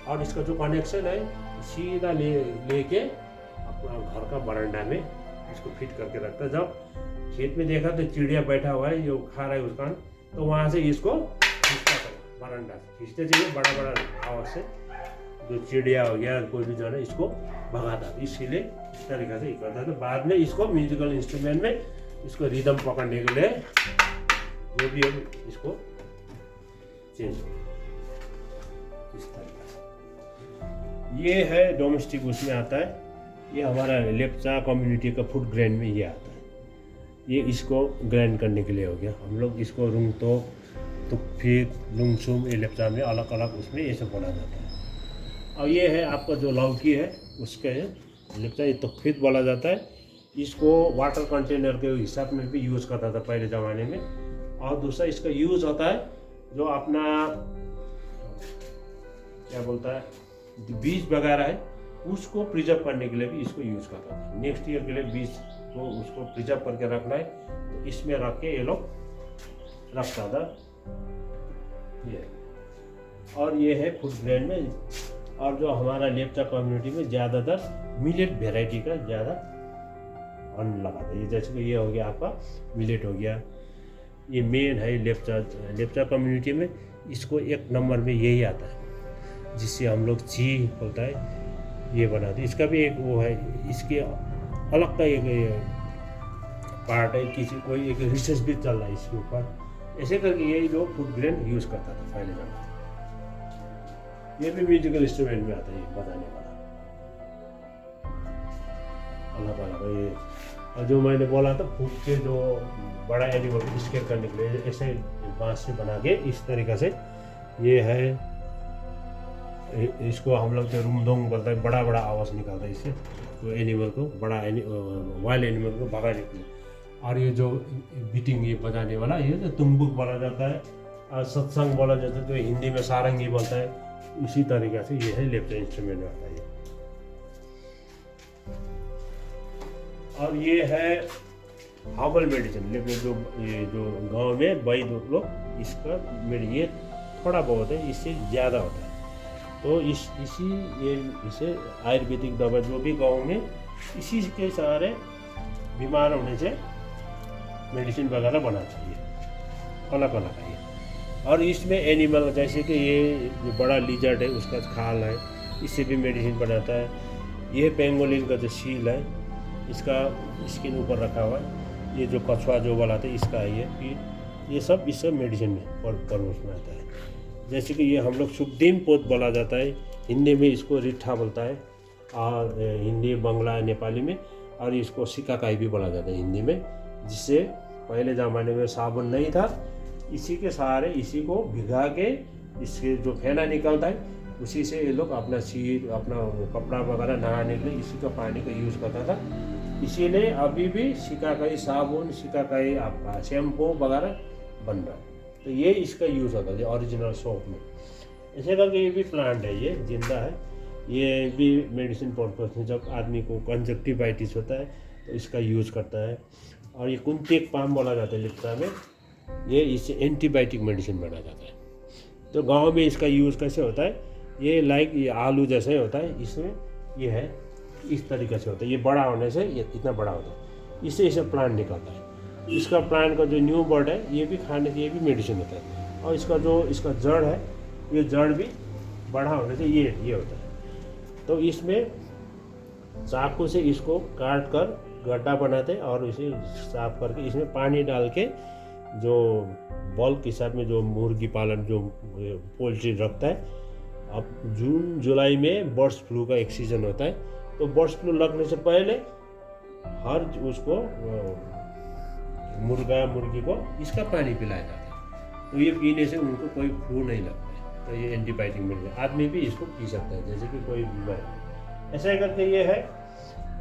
और इसका जो कनेक्शन है सीधा लेके अपना घर का बरामदा में इसको फिट करके रखता है। जब खेत में देखा तो चिड़िया बैठा हुआ है जो खा रहा है उसका, तो वहाँ से इसको बरामदा डंडा खींचते चाहिए बड़ा बड़ा आवाज से, जो चिड़िया हो गया कोई भी जो है इसको भगाता था। इसीलिए इस तरीके से करता था। बाद में इसको म्यूजिकल इंस्ट्रूमेंट में इसको रिदम पकड़ने के लिए जो भी हम इसको चेंज इस तरीके से। ये है डोमेस्टिक उसमें आता है। ये हमारा लेप्चा कम्युनिटी का फूड ग्रैंड में ये आता है। ये इसको ग्राइंड करने के लिए हो गया। हम लोग इसको रुंगतो, तुकफित, लुंगसुम, ये लेप्चा में अलग अलग उसमें ये सब बोला जाता है। और ये है आपका जो लौकी है उसके लेप्चा ये तुकफित बोला जाता है। इसको वाटर कंटेनर के हिसाब में भी यूज़ करता था पहले ज़माने में। और दूसरा इसका यूज़ होता है जो अपना क्या बोलता है बीज वगैरह है उसको प्रिजर्व करने के लिए भी इसको यूज़ करता था। नेक्स्ट ईयर के लिए बीज को उसको प्रिजर्व करके रखना है तो इसमें रख के ये लोग रखता था ये। और ये है फूड ग्रेन में। और जो हमारा लेप्चा कम्युनिटी में ज़्यादातर मिलेट वेराइटी का ज़्यादा अन्न लगाता है। ये जैसे कि ये हो गया आपका मिलेट हो गया, ये मेन है लेप्चा कम्युनिटी में। इसको एक नंबर में यही आता है जिससे हम लोग ची बोलता है ये बनाते हैं। इसका भी एक वो है, इसके अलग का एक पार्ट है, किसी कोई एक रिसर्च भी चल रहा है इसके ऊपर। ऐसे करके यही लोग फूड ग्रेन यूज़ करता था पहले ज़माने। ये भी म्यूजिकल इंस्ट्रूमेंट में आता है ये बजाने वाला अलग अलग ये। और जो मैंने बोला था फूड के जो बड़ा एनिमल स्केल करने के लिए ऐसे बांस से बना के इस तरीक़े से ये है। इसको हम लोग रुमदोंग बोलता है, बड़ा बड़ा आवाज़ निकालता है इससे तो एनिमल को, बड़ा वाइल्ड एनिमल को भगाने के लिए। और ये जो बीटिंग ये बजाने वाला ये तो तुम्बुक बोला जाता है और सत्संग बोला जाता है, जो हिंदी में सारंगी बोलता है। इसी तरीके से ये है लेप्चा इंस्ट्रूमेंट में आता है। और ये है हर्बल मेडिसिन। लेकिन जो गांव में वैद्य लोग इसका ये थोड़ा बहुत है, इससे ज़्यादा होता है। तो इसे आयुर्वेदिक दवा जो भी गांव में इसी के सहारे बीमार होने से मेडिसिन वगैरह बना चाहिए अलग अलग है। और इसमें एनिमल जैसे कि ये जो बड़ा लिजर्ड है उसका खाल है, इससे भी मेडिसिन बनाता है। ये पेंगोलिन का जो सील है इसका स्किन ऊपर रखा हुआ है। ये जो कछुआ जो बोला था इसका है ये। फिर ये सब इससे मेडिसिन में परवश में आता है। जैसे कि ये हम लोग सुखदीन पोत बोला जाता है, हिंदी में इसको रिठा बोलता है और हिंदी बांग्ला नेपाली में। और इसको सिकाकाई भी बोला जाता है हिंदी में। जिससे पहले ज़माने में साबुन नहीं था, इसी के सहारे इसी को भिगा के इसके जो फेना निकलता है उसी से ये लोग अपना सिर अपना कपड़ा वगैरह नहाने के लिए इसी का पानी का यूज़ करता था। इसीलिए अभी भी सिकाकाई साबुन, सिकाकाई आपका शैम्पू वगैरह बन रहा है। तो ये इसका यूज़ होता है ओरिजिनल सोप में। ऐसे करके ये भी प्लांट है, ये जिंदा है। ये भी मेडिसिन पर्पज में जब आदमी को कंजक्टिवाइटिस होता है तो इसका यूज़ करता है। और ये कुंतेक पाम बोला जाता है लेप्चा में। ये इससे एंटीबायोटिक मेडिसिन बना जाता है। तो गांव में इसका यूज़ कैसे होता है, ये लाइक ये आलू जैसे होता है, इसमें ये है इस तरीके से होता है। ये बड़ा होने से ये इतना बड़ा होता है, इससे इसे प्लांट निकलता है। इसका प्लांट का जो न्यू बर्ड है ये भी खाने से ये भी मेडिसिन होता है। और इसका जड़ है, ये जड़ भी बड़ा होने से ये होता है। तो इसमें चाकू से इसको काट कर गड्ढा बनाते हैं और इसे साफ करके इसमें पानी डाल के जो बल्क के हिसाब में जो मुर्गी पालन जो पोल्ट्री रखता है। अब जून जुलाई में बर्ड्स फ्लू का एक सीज़न होता है, तो बर्ड्स फ्लू लगने से पहले हर उसको मुर्गा मुर्गी को इसका पानी पिलाया जाता है। तो ये पीने से उनको कोई फ्लू नहीं लगता है। तो ये एंटीबायोटिक मिल गया, आदमी भी इसको पी सकता है जैसे कि कोई बीमार। ऐसा करके ये है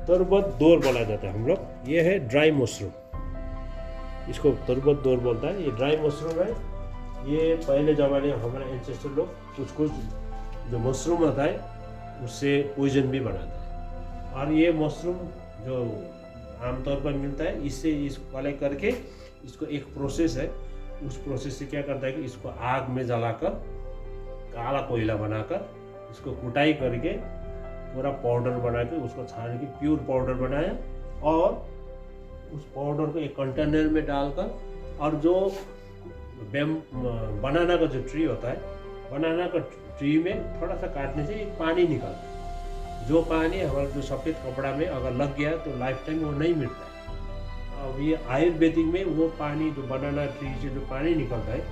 तुरबत दौर बोला जाता है हम लोग। ये है ड्राई मशरूम, इसको तुरबत दौर बोलता है। ये ड्राई मशरूम है। ये पहले ज़माने में हमारे एंसेस्टर लोग कुछ जो मशरूम होता है उससे पॉइजन भी बनाते हैं। और ये मशरूम जो आमतौर पर मिलता है, इससे इसको कलेक्ट करके इसको एक प्रोसेस है, उस प्रोसेस से क्या करता है कि इसको आग में जलाकर काला कोयला बनाकर इसको कुटाई करके पूरा पाउडर बना के उसको छान के प्योर पाउडर बनाया। और उस पाउडर को एक कंटेनर में डालकर, और जो बनाना का जो ट्री होता है बनाना का ट्री में थोड़ा सा काटने से एक पानी निकलता है। जो पानी हमारा जो सफ़ेद कपड़ा में अगर लग गया तो लाइफ टाइम वो नहीं मिलता है। अब ये आयुर्वेदिक में वो पानी जो बनाना ट्री से जो पानी निकलता है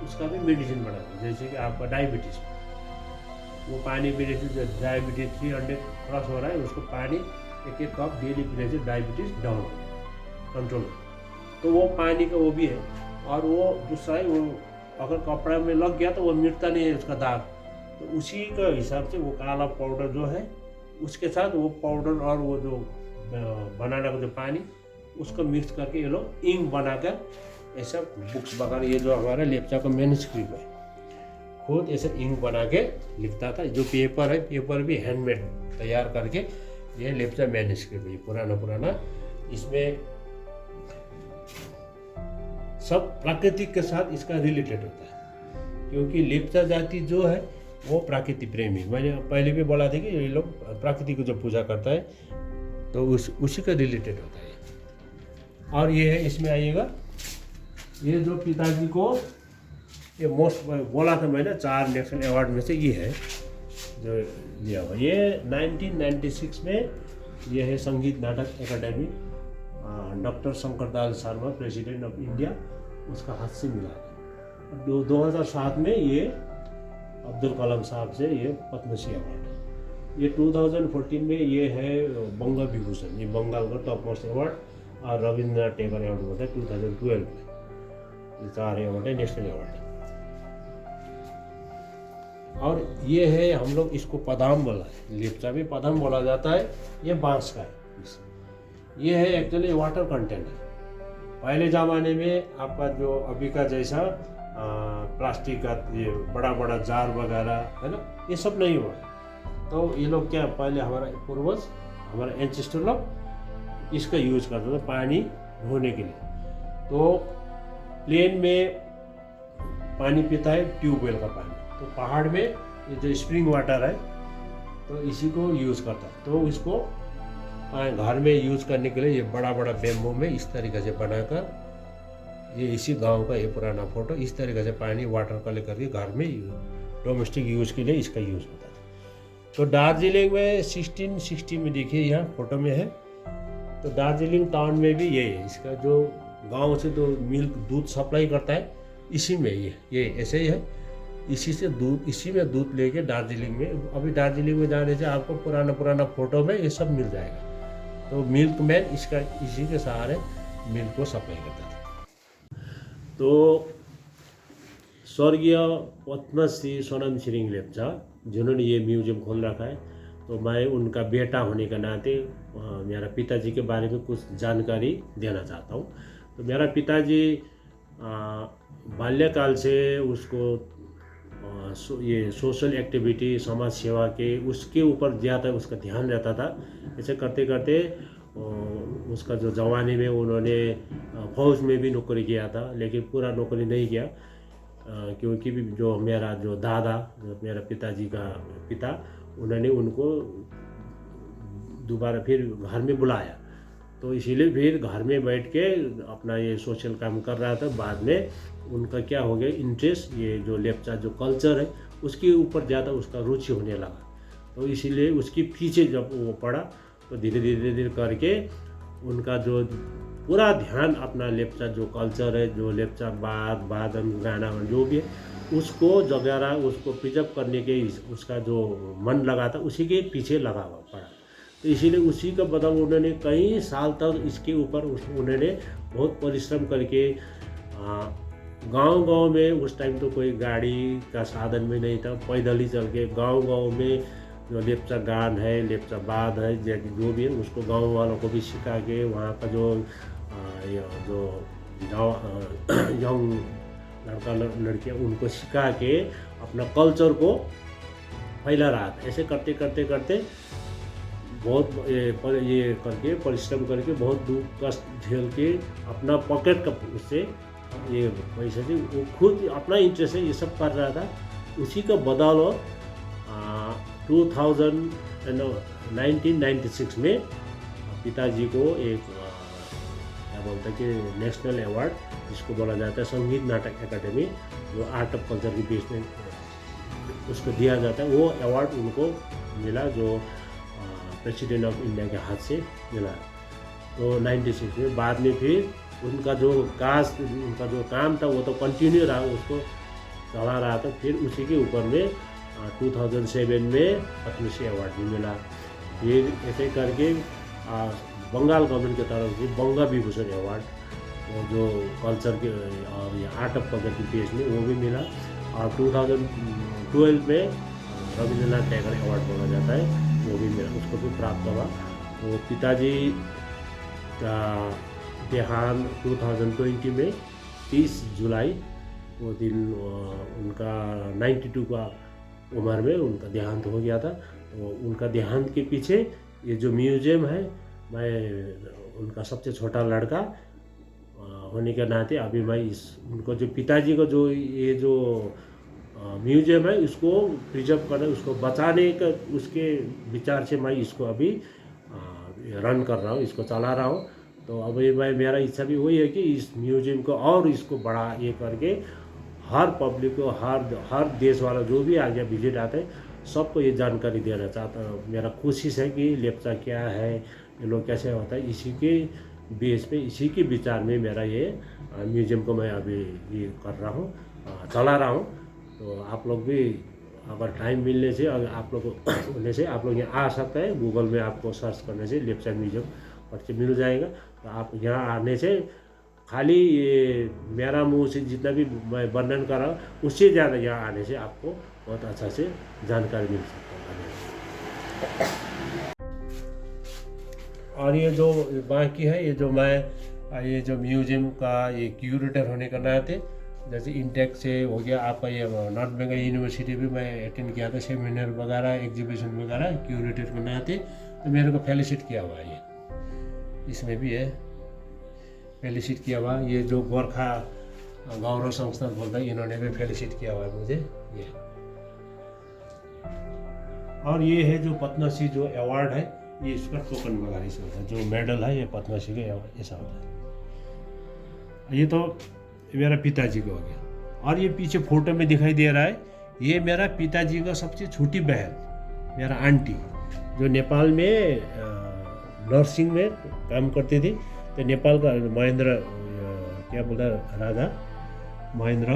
उसका भी मेडिसिन बनाते हैं। जैसे कि आपका डायबिटीज़, वो पानी पीने से डायबिटीज 300 क्रॉस हो रहा है, उसको पानी एक एक कप डेली पीने से डायबिटीज़ डाउन कंट्रोल। तो वो पानी का वो भी है। और वो दूसरा है, वो अगर कपड़ा में लग गया तो वो मिटता नहीं है उसका दाग, तो उसी का हिसाब से वो काला पाउडर जो है उसके साथ वो पाउडर और वो जो बनाना का जो पानी उसको मिक्स करके ये लोग इंक बनाकर ऐसा बुक्स वगैरह, ये जो हमारा लेप्चा का मैन्युस्क्रिप्ट है खुद ऐसे इंक बना के लिखता था। जो पेपर है, पेपर भी हैंडमेड तैयार करके, ये लेप्चा मैन्युस्क्रिप्ट है पुराना। इसमें सब प्राकृतिक के साथ इसका रिलेटेड होता है, क्योंकि लेप्चा जाति जो है वो प्राकृति प्रेमी। मैंने पहले भी बोला था कि ये लोग प्रकृति को जो पूजा करता है तो उसी का रिलेटेड होता है। और ये है, इसमें आइएगा, ये जो पिताजी को ये मोस्ट बोला था मैंने 4 नेशनल अवार्ड में से ये है जो लिया हुआ। ये 1996 में ये है संगीत नाटक academy, doctor Shankar Dayal Sharma president of India, उसका हाथ से मिला है। 2007 में ये अब्दुल कलाम साहब से ये पद्मश्री अवार्ड है। ये 2014 में ये है बंगा विभूषण, ये बंगाल का टॉप मोस्ट अवार्ड। और रविंद्रनाथ टैगोर अवार्ड होता है 2012 में। ये 4 अवार्ड है, नेशनल अवार्ड है। और ये है, हम लोग इसको पदाम बोला है, लेप्चा में पदाम बोला जाता है। ये बांस का है। ये है एक्चुअली वाटर कंटेनर। पहले ज़माने में आपका जो अभी का जैसा प्लास्टिक का ये बड़ा जार वगैरह है ना, ये सब नहीं हुआ। तो ये लोग क्या, पहले हमारा पूर्वज, हमारा एंसेस्टर लोग इसका यूज करते थे पानी धोने के लिए। तो प्लेन में पानी पीता है ट्यूबवेल का पानी, तो पहाड़ में ये जो स्प्रिंग वाटर है तो इसी को यूज़ करता है। तो इसको घर में यूज़ करने के लिए ये बड़ा बेम्बू में इस तरीके से बनाकर, ये इसी गांव का ये पुराना फोटो, इस तरीके से पानी वाटर कलेक्ट करके घर में डोमेस्टिक यूज़ के लिए इसका यूज़ होता है। तो दार्जिलिंग में 1660 में देखिए यहाँ फोटो में है, तो दार्जिलिंग टाउन में भी ये है। इसका जो गांव से जो मिल्क दूध सप्लाई करता है इसी में ये ऐसे ही है। इसी में दूध लेके दार्जिलिंग में, अभी दार्जिलिंग में जाने से आपको पुराना फोटो में ये सब मिल जाएगा। तो मिल्क मैन इसका इसी के सहारे मिल्क को सप्लाई करता था। तो स्वर्गीय पद्मश्री सोनम छिरिङ लेप्चा जिन्होंने ये म्यूजियम खोल रखा है, तो मैं उनका बेटा होने के नाते मेरा पिताजी के बारे में कुछ जानकारी देना चाहता हूँ। तो मेरा पिताजी बाल्यकाल से उसको ये सोशल एक्टिविटी, समाज सेवा के उसके ऊपर ज़्यादा उसका ध्यान रहता था। ऐसे करते करते उसका जो जवानी में उन्होंने फौज में भी नौकरी किया था, लेकिन पूरा नौकरी नहीं किया, क्योंकि जो मेरा जो दादा, जो मेरा पिताजी का पिता, उन्होंने उनको दोबारा फिर घर में बुलाया। तो इसीलिए फिर घर में बैठ के अपना ये सोशल काम कर रहा था। बाद में उनका क्या हो गया, इंटरेस्ट ये जो लेप्चा जो कल्चर है उसके ऊपर ज़्यादा उसका रुचि होने लगा। तो इसीलिए उसके पीछे जब वो पड़ा तो धीरे धीरे करके उनका जो पूरा ध्यान अपना लेप्चा जो कल्चर है, जो लेप्चा वादन गाना जो भी है उसको जगह उसको प्रिजर्व करने के उसका जो मन लगा था उसी के पीछे लगा हुआ पड़ा। तो इसीलिए उसी का बदल उन्होंने कई साल तक इसके ऊपर उन्होंने बहुत परिश्रम करके गांव में, उस टाइम तो कोई गाड़ी का साधन में नहीं था, पैदल ही चल के गांव में जो लेप्चा गान है, लेप्चा बाद है, जो भी है उसको गांव वालों को भी सिखा के वहाँ का जो यंग लड़का लड़कियाँ उनको सिखा के अपना कल्चर को फैला रहा था। ऐसे करते बहुत ये करके परिश्रम करके बहुत दुख कष्ट झेल के अपना पॉकेट का उससे ये पैसा से वो खुद अपना इंटरेस्ट है ये सब कर रहा था। उसी का बदौलत 1996 में पिताजी को एक क्या बोलते हैं कि नेशनल अवार्ड जिसको बोला जाता है संगीत नाटक एकेडमी, जो आर्ट ऑफ कल्चर की बेस में उसको दिया जाता है, वो अवार्ड उनको मिला जो प्रेसिडेंट ऑफ इंडिया के हाथ से मिला। तो 96 में बाद में फिर उनका जो उनका जो काम था वो तो कंटिन्यू रहा, उसको चला रहा था। फिर उसी के ऊपर में 2007 में पद्मश्री अवार्ड भी मिला। फिर ऐसे करके बंगाल गवर्नमेंट की तरफ से बंगा विभूषण अवार्ड, वो जो कल्चर के और ये आर्ट ऑफ प्रगति पेज में वो भी मिला। और 2012 में रविंद्रनाथ टैगोर अवार्ड बोला जाता है, वो भी मिला, उसको भी प्राप्त हुआ। वो पिताजी का देहांत 2020 में 30 जुलाई वो दिन उनका 92 का उम्र में उनका देहांत हो गया था। तो उनका देहांत के पीछे ये जो म्यूजियम है, मैं उनका सबसे छोटा लड़का होने के नाते अभी मैं उनको जो पिताजी को जो ये जो म्यूजियम है इसको प्रिजर्व करना, उसको बचाने का उसके विचार से मैं इसको अभी रन कर रहा हूँ, इसको चला रहा हूँ। तो अभी मेरा इच्छा भी वही है कि इस म्यूजियम को और इसको बड़ा ये करके हर पब्लिक को, हर देश वाला जो भी आगे विजिट आते हैं सबको ये जानकारी देना चाहता हूँ। मेरा कोशिश है कि लेप्चा क्या है, ये लोग कैसे होता है, इसी के बेस पे, इसी के विचार में मेरा ये म्यूजियम को मैं अभी ये कर रहा हूँ, चला रहा हूँ। तो आप लोग भी अगर टाइम मिलने से, अगर आप लोग होने से आप लोग यहाँ आ सकते हैं। गूगल में आपको सर्च करने से लेप्चा म्यूजियम पर्चे मिल जाएगा। तो आप यहाँ आने से खाली ये मेरा मुँह से जितना भी मैं वर्णन कर रहा हूँ उससे ज़्यादा यहाँ आने से आपको बहुत अच्छा से जानकारी मिल सकता है। और ये जो बाकी है, ये जो मैं ये जो म्यूजियम का ये क्यूरेटर होने का नाते, जैसे इंटेक से हो गया आपका ये नॉर्थ बंगाल यूनिवर्सिटी भी मैं अटेंड किया था, सेमिनार वगैरह, एग्जीबिशन वगैरह, क्यूरेटर के नाते तो मेरे को फेलिसिट किया हुआ है। ये इसमें भी है फेलिसिट किया हुआ। ये जो गोरखा गौरव संस्थान बोलता है, इन्होंने भी फेलिसिट किया हुआ है मुझे ये। और ये है जो पद्मश्री जो अवार्ड है, ये इसका टोकन वगैरह इसमें होता है, जो मेडल है ये पद्मश्री के ऐसा होता है। ये तो मेरा पिताजी का हो गया। और ये पीछे फोटो में दिखाई दे रहा है, ये मेरा पिताजी का सबसे छोटी बहन, मेरा आंटी, जो नेपाल में नर्सिंग में काम करती थी। तो नेपाल का महेंद्र क्या बोलता है, राजा महेंद्र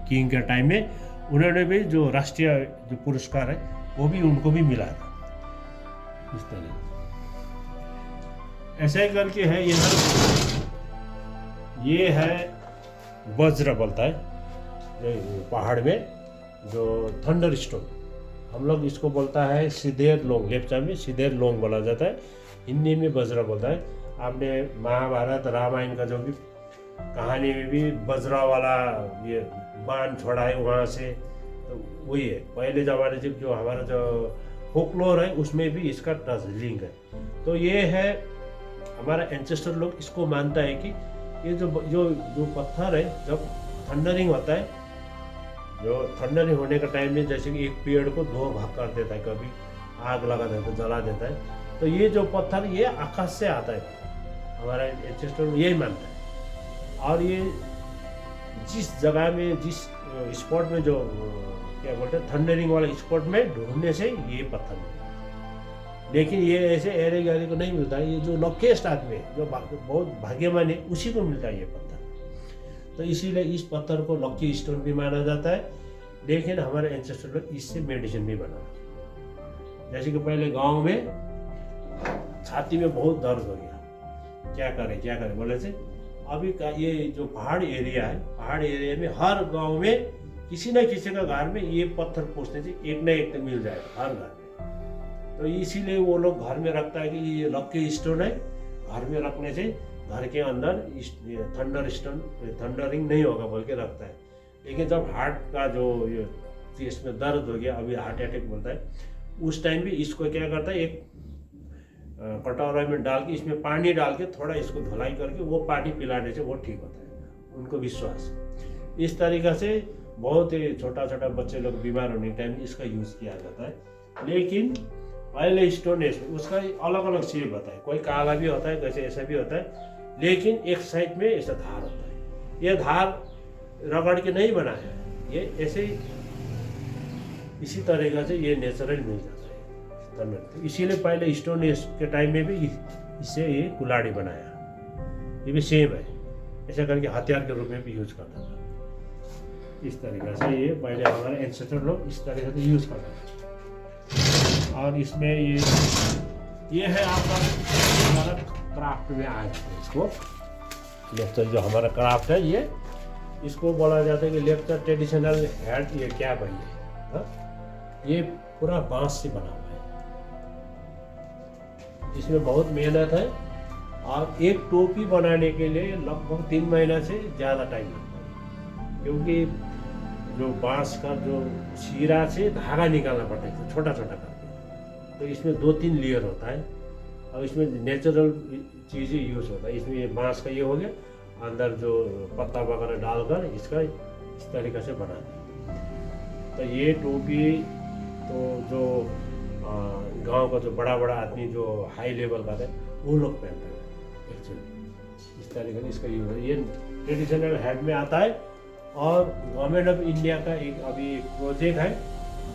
किंग के टाइम में उन्होंने भी जो राष्ट्रीय जो पुरस्कार है वो भी उनको भी मिला था। इस तरह ऐसा ही करके है। ये है वज्र बोलता है पहाड़ में जो थंडर स्टोन, हम लोग इसको बोलता है सिद्धेर लोंग, लेप्चा में सिद्धेर लोंग बोला जाता है, हिंदी में वज्र बोलता है। आपने महाभारत रामायण का जो भी कहानी में भी वज्रा वाला ये बाण छोड़ा है वहाँ से, तो वही है। पहले ज़माने से जो हमारा जो फोकलोर है उसमें भी इसका लिंक है। तो ये है हमारा एंसेस्टर लोग इसको मानता है कि ये जो पत्थर है, जब थंडरिंग होता है, जो थंडरिंग होने का टाइम में जैसे कि एक पेड़ को दो भाग कर देता है, कभी आग लगा देता है, जला देता है, तो ये जो पत्थर ये आकाश से आता है, हमारा एंसेस्टर यही मानता है। और ये जिस जगह में, जिस स्पॉट में जो क्या बोलते हैं थंडरिंग वाला स्पॉट में ढूंढने से ये पत्थर मिलता। लेकिन ये ऐसे एरे गहरे को नहीं मिलता है, ये जो लकीस्ट आदमी है, जो बहुत भाग्यवान है, उसी को मिलता है ये पत्थर। तो इसीलिए इस पत्थर को लकी स्टोन भी माना जाता है। लेकिन हमारे एंसेस्टर लोग इससे मेडिसिन भी बना, जैसे कि पहले गांव में छाती में बहुत दर्द हो गया, क्या करें बोले से अभी का ये जो पहाड़ एरिया है, पहाड़ एरिया में हर गांव में किसी न किसी का घर में ये पत्थर पूछने से एक न एक तो मिल जाएगा हर घर में। तो इसीलिए वो लोग घर में रखता है कि ये लकी स्टोन है, घर में रखने से घर के अंदर थंडरिंग नहीं होगा बोल के रखता है। लेकिन जब हार्ट का जो ये चेस्ट में दर्द हो गया, अभी हार्ट अटैक बोलता है, उस टाइम भी इसको क्या करता है, एक कटोरा में डाल के इसमें पानी डाल के थोड़ा इसको धुलाई करके वो पानी पिलाने से वो ठीक होता है, उनको विश्वास। इस तरीक़ा से बहुत ही छोटा छोटा बच्चे लोग बीमार होने के टाइम इसका यूज़ किया जाता है। लेकिन पहले स्टोन है उसका अलग अलग शेप होता है, कोई काला भी होता है, कैसे ऐसा भी होता है, लेकिन एक साइड में ऐसा धार होता है। ये धार रगड़ के नहीं बनाया है, ये ऐसे ही इसी तरीके से ये नेचुरल मिल जाता है। तो इसीलिए पहले स्टोन एज के टाइम में भी इससे ये कुल्हाड़ी बनाया, ये भी सेम है। ऐसा करके हथियार के रूप में भी यूज करता था। इस तरीके से ये पहले हमारे एंसेस्टर लोग इस तरीके से यूज करते थे। और इसमें ये है आपका हमारा क्राफ्ट में आया जाता है। इसको लेक्चर जो हमारा क्राफ्ट है, ये इसको बोला जाता है कि लेक्चर ट्रेडिशनल हैट, ये क्या भाई है, ये पूरा बांस से बना हुआ है। इसमें बहुत मेहनत है और एक टोपी बनाने के लिए लगभग 3 महीना से ज़्यादा टाइम लगता है, क्योंकि जो बांस का जो शीरा से धागा निकालना पड़ता है छोटा छोटा करके। तो इसमें 2-3 लेयर होता है और इसमें नेचुरल चीज़ें यूज़ होता है। इसमें ये बांस का ये हो गया, अंदर जो पत्ता वगैरह डालकर इसका इस तरीके से बना दिया। तो ये टोपी तो जो गांव का जो बड़ा बड़ा आदमी जो हाई लेवल का है वो लोग पहनते हैं एक्चुअली। इस तरीके से इसका यूज है, ये ट्रेडिशनल हैट में आता है। और गवर्नमेंट ऑफ इंडिया का एक अभी एक प्रोजेक्ट है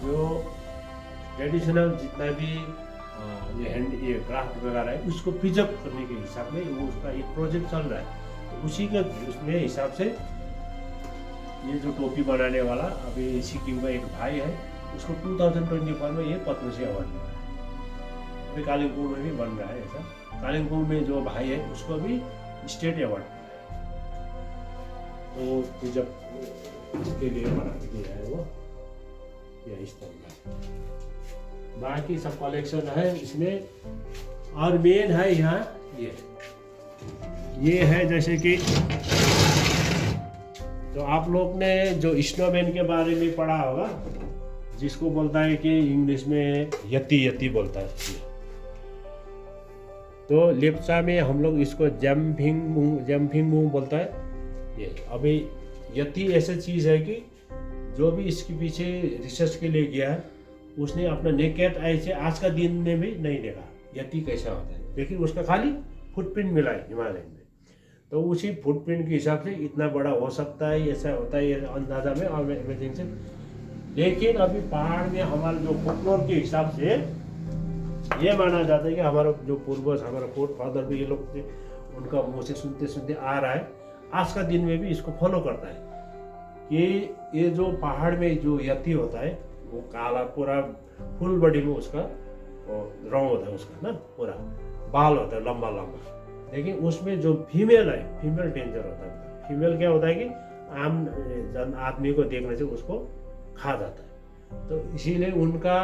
जो ट्रेडिशनल जितना भी ये क्राफ्ट वगैरह है उसको प्रिजर्व करने के हिसाब में वो उसका एक प्रोजेक्ट चल रहा है। तो उसी के उसमें हिसाब से ये जो टोपी बनाने वाला अभी सिक्किम का एक भाई है, उसको 2024 में ये पद्मश्री अवार्ड मिला है। अभी कालिम्पोंग में भी बन रहा है ऐसा। कालिम्पोंग में जो भाई है उसको भी स्टेट अवार्ड मिला है। तो जब इसके लिए बना दिया है वो या इस तरह बाकी सब कलेक्शन है इसमें। और मेन है यहाँ ये है जैसे कि तो आप लोग ने जो स्नोमैन के बारे में पढ़ा होगा, जिसको बोलता है कि इंग्लिश में यती बोलता है। तो लेप्चा में हम लोग इसको जम्पिंग बोलता है। ये अभी यति ऐसा चीज़ है कि जो भी इसके पीछे रिसर्च के लिए गया है उसने अपना नेकेड आई से आज का दिन में भी नहीं देखा यति कैसा होता है, लेकिन उसका खाली फुटप्रिंट मिला है हिमालय में। तो उसी फुटप्रिंट के हिसाब से इतना बड़ा हो सकता है, ऐसा होता है, ये अंदाजा में और इमेजिंग से। लेकिन अभी पहाड़ में हमारे जो फोकलोर के हिसाब से ये माना जाता है कि हमारा जो पूर्वज हमारा फोर्थ फादर भी ये लोग थे, उनका मुँह से सुनते आ रहा है, आज का दिन में भी इसको फॉलो करता है कि ये जो पहाड़ में जो यति होता है वो काला पूरा फुल बॉडी में उसका रंग होता है, उसका ना पूरा बाल होता है लंबा लंबा। लेकिन उसमें जो फीमेल है, फीमेल डेंजर होता है। फीमेल क्या होता है कि आम जन आदमी को देखने से उसको खा जाता है। तो इसीलिए उनका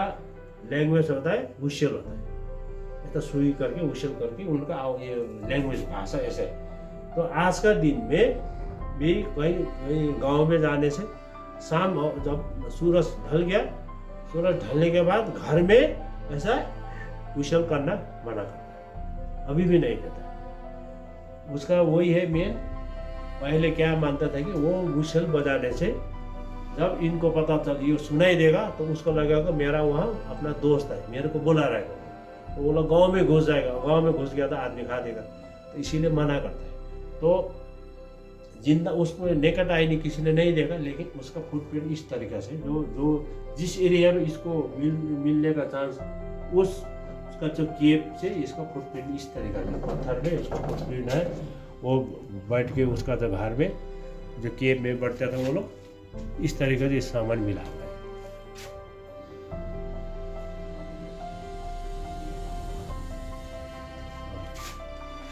लैंग्वेज होता है वुशल होता है, तो सुई करके वुशल करके उनका ये लैंग्वेज भाषा ऐसे है। तो आज का दिन में भी कहीं गांव में जाने से शाम जब सूरज ढल गया, सूरज ढलने के बाद घर में ऐसा वुशल करना मना करता है, अभी भी नहीं कहता। उसका वही है मेन। पहले क्या मानता था कि वो वुशल बजाने से जब इनको पता चल ये सुनाई देगा तो उसको लगेगा मेरा वहाँ अपना दोस्त है, मेरे को बुला रहेगा। तो वो लोग गाँव में घुस जाएगा, गाँव में घुस गया तो आदमी खा देगा, तो इसीलिए मना करता है। तो जिंदा उसमें नेकट आई नहीं, किसी ने नहीं देखा, लेकिन उसका फुटप्रिंट इस तरीके से जो जिस एरिया में इसको मिलने का चांस उसका जो केप से इसका फुटप्रिंट इस तरीके से पत्थर में इसका फुटप्रिंट है। वो बैठ के उसका जो घर में जो केप में बैठते थे वो लोग, इस तरीके से सामान मिला हुआ है।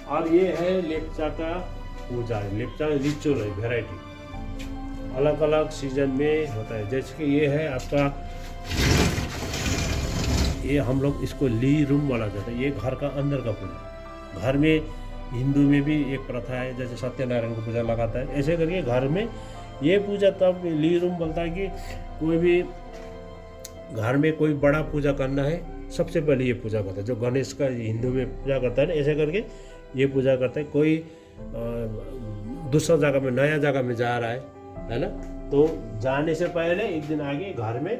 और ये है लेप्चा का पूजा। लेप्चा रिचुअल है, वेराइटी अलग अलग सीजन में होता है। जैसे कि ये है आपका, ये हम लोग इसको ली रूम बोला जाता है। ये घर का अंदर का पूजा। घर में हिंदू में भी एक प्रथा है, जैसे सत्यनारायण को पूजा लगाता है, ऐसे करके घर में ये पूजा तब ली रूम बोलता है कि कोई भी घर में कोई बड़ा पूजा करना है, सबसे पहले ये पूजा करता है। जो गणेश का हिंदू में पूजा करता है ना, ऐसे करके ये पूजा करता है। कोई दूसरा जगह में, नया जगह में जा रहा है ना, तो जाने से पहले एक दिन आगे घर में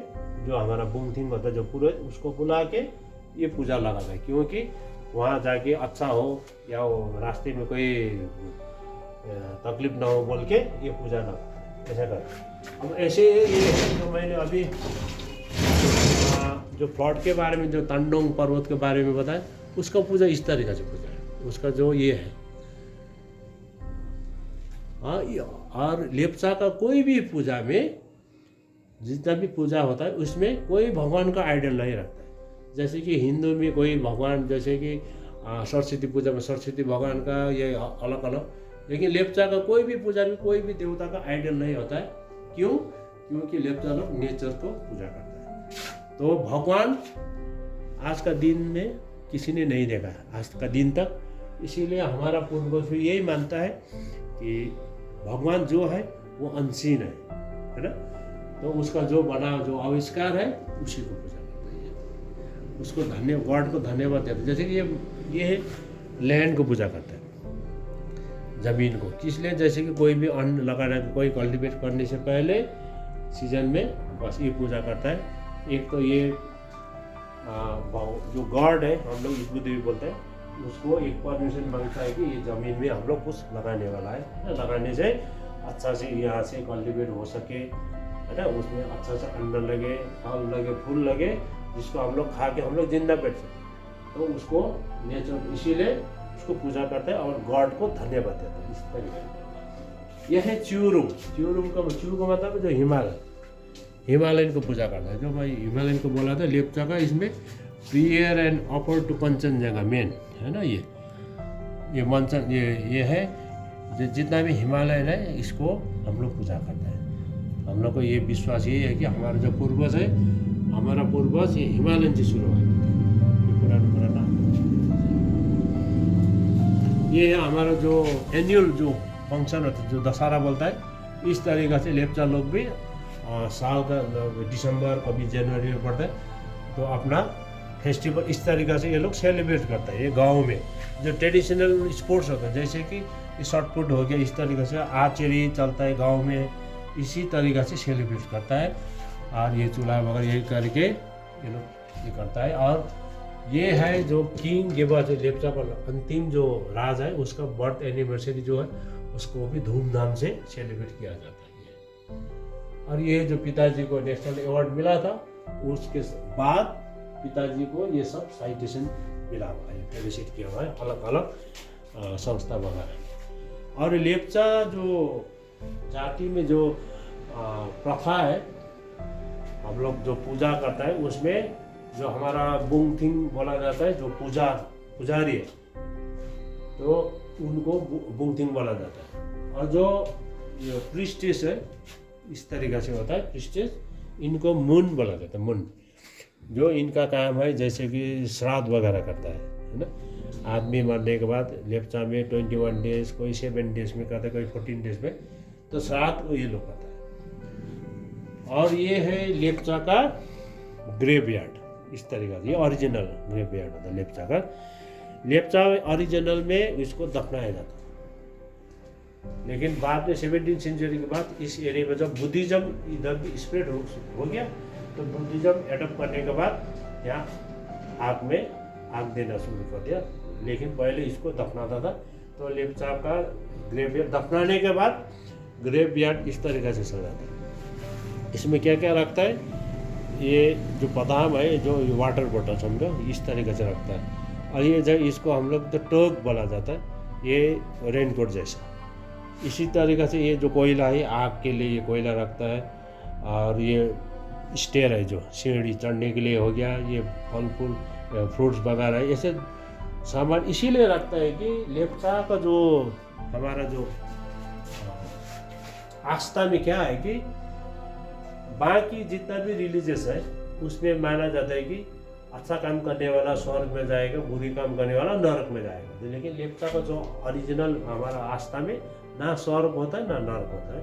जो हमारा बुंगथिंग होता है, जो पुरोहित, उसको बुला के ये पूजा लगाता है, क्योंकि वहाँ जाके अच्छा हो या वो रास्ते में कोई तकलीफ ना हो बोल के ये पूजा ना ऐसा कर। अब ऐसे ये जो मैंने अभी जो फ्लॉट के बारे में, जो तंडोंग पर्वत के बारे में बताया, उसका पूजा इस तरीके से पूजा है। उसका जो ये है, हाँ, और लेप्चा का कोई भी पूजा में, जितना भी पूजा होता है उसमें कोई भगवान का आइडल नहीं रखता है। जैसे कि हिंदू में कोई भगवान, जैसे कि सरस्वती पूजा में सरस्वती भगवान का ये अलग अलग, लेकिन लेप्चा का कोई भी पूजा में कोई भी देवता का आइडल नहीं होता है। क्यों? क्योंकि लेप्चा लोग नेचर को पूजा करता है। तो भगवान आज का दिन में किसी ने नहीं देखा है, आज का दिन तक। इसीलिए हमारा पूर्वज भी यही मानता है कि भगवान जो है वो अनसीन है ना। तो उसका जो बना, जो आविष्कार है, उसी को पूजा करते हैं, उसको गॉड को धन्यवाद देते हैं। जैसे कि ये लैंड को पूजा करता है, जमीन को। किस लिए? जैसे कि कोई भी अन्न लगाना, कोई कल्टीवेट करने से पहले सीजन में बस ये पूजा करता है। एक तो ये जो गॉड है, हम लोग विष्णु देवी बोलते हैं, उसको एक परमिशन मांगता है कि ये ज़मीन में हम लोग कुछ लगाने वाला है, लगाने से अच्छा से यहाँ से कल्टीवेट हो सके, है ना, उसमें अच्छा से अन्न लगे, फल लगे, फूल लगे, जिसको हम लोग खा के हम लोग जिंदा बैठ सकें। तो उसको नेचर, इसीलिए उसको पूजा करते हैं और गॉड को धन्यवाद देते हैं। इस तरीके यह है च्यूरुम। च्यूरुम का मतलब जो हिमालयन को पूजा करता है। जो भाई हिमालयन को बोला था लेप्चा का, इसमें prayer and offer to Kanchenjunga main है ना। ये मंचन, ये है जितना भी हिमालयन है, इसको हम लोग पूजा करते हैं। हम लोग को ये विश्वास ये है कि हमारा जो पूर्वज है, हमारा पूर्वज ये हिमालयन से शुरू है। ये पुराना ये है हमारा जो एनुअल जो फंक्शन होता है, जो दशहरा बोलता है, इस तरीक़े से लेप्चा लोग भी साल का दिसंबर, कभी जनवरी में पड़ता है, तो अपना फेस्टिवल इस तरीक़े से ये लोग सेलिब्रेट करता है। ये गांव में जो ट्रेडिशनल स्पोर्ट्स होता है, जैसे कि शॉट पुट हो गया, इस तरीक़े से आर्चरी चलता है गांव में, इसी तरीक़े से सेलिब्रेट करता है। और ये चूल्हा वगैरह यही करके ये लोग ये करता है। और ये है जो किंग गेबा, जो लेप्चा का अंतिम जो राज है, उसका बर्थ एनिवर्सरी जो है, उसको भी धूमधाम से सेलिब्रेट किया जाता है। और ये जो पिताजी को नेशनल अवार्ड मिला था, उसके बाद पिताजी को ये सब साइटेशन मिला हुआ है, फेलिसिट किया हुआ है, अलग अलग संस्था वगैरह। और लेप्चा जो जाति में जो प्रथा है, हम लोग जो पूजा करता है, उसमें जो हमारा बुंगथिंग बोला जाता है, जो पुजारी है, तो उनको बुंगथिंग बोला जाता है। और जो प्रिस्टेस है, इस तरीक़े से होता है प्रिस्टेस, इनको मुन बोला जाता है। मुन जो इनका काम है, जैसे कि श्राद्ध वगैरह करता है ना। आदमी मरने के बाद लेप्चा में 21 डेज, कोई 7 डेज में करता है, कोई 14 डेज में, तो श्राद्ध ये लोग करता है। और ये है लेप्चा का ग्रेवयार्ड, इस तरीक़े से ये ओरिजिनल ग्रेवयार्ड होता है लेप्चा का। लेप्चा ओरिजिनल में इसको दफनाया जाता है, लेकिन बाद में 17वीं सेंचुरी के बाद इस एरिया में जब बुद्धिज़्म इधर भी स्प्रेड हो गया, तो बुद्धिज़्म एडप्ट करने के बाद यहाँ आग में आग देना शुरू कर दिया। लेकिन पहले इसको दफनाता था। तो लेप्चा का ग्रेवयार्ड दफनाने के बाद ग्रेवयार्ड इस तरीक़े से सजाता है। इसमें क्या क्या रखता है? ये जो बादाम है, जो वाटर बॉटल समझो, इस तरीके से रखता है। और ये जो इसको हम लोग तो टोक बोला जाता है, ये रेनकोट जैसा। इसी तरीक़े से ये जो कोयला है, आग के लिए ये कोयला रखता है। और ये स्टेयर है, जो सीढ़ी चढ़ने के लिए हो गया, ये फल फूल फ्रूट्स वगैरह ऐसे सामान इसीलिए रखता है कि लेप्चा का जो हमारा जो आस्था में क्या है कि बाकी जितना भी रिलीजियस है, उसमें माना जाता है कि अच्छा काम करने वाला स्वर्ग में जाएगा, बुरी काम करने वाला नरक में जाएगा। लेकिन लेप्चा का जो ओरिजिनल हमारा आस्था में ना स्वर्ग होता है ना नरक होता है।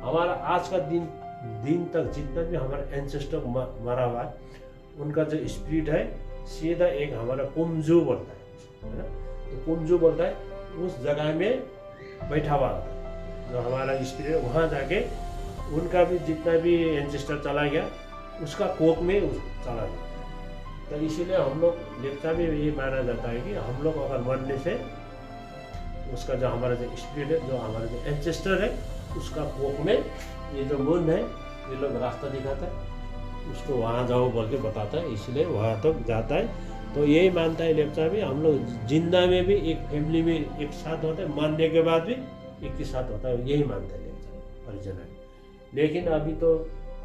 हमारा आज का दिन तक जितना भी हमारा एंसेस्टर मरा हुआ है, उनका जो स्पिरिट है, सीधा एक हमारा पुमजू बोलता है ना। तो पुमजू बोलता है, उस जगह में बैठा हुआ होता है जो हमारा स्पिरिट, वहाँ जाके उनका भी जितना भी एंसेस्टर चला गया, उसका कोख में चला गया। तो इसीलिए हम लोग लेप्चा में ये माना जाता है कि हम लोग अगर मरने से उसका जो हमारा जो स्पिरिट है, जो हमारा जो एंसेस्टर है, उसका कोख में ये जो मून है, ये लोग रास्ता दिखाता है। उसको वहाँ जाओ बोल के बताता है, इसलिए वहाँ तक जाता है। तो यही मानता है लेप्चा भी, हम लोग जिंदा में भी एक फैमिली में एक साथ होता है, मरने के बाद भी एक ही साथ होता है, यही मानता है लेप्चा परिजन है। लेकिन अभी तो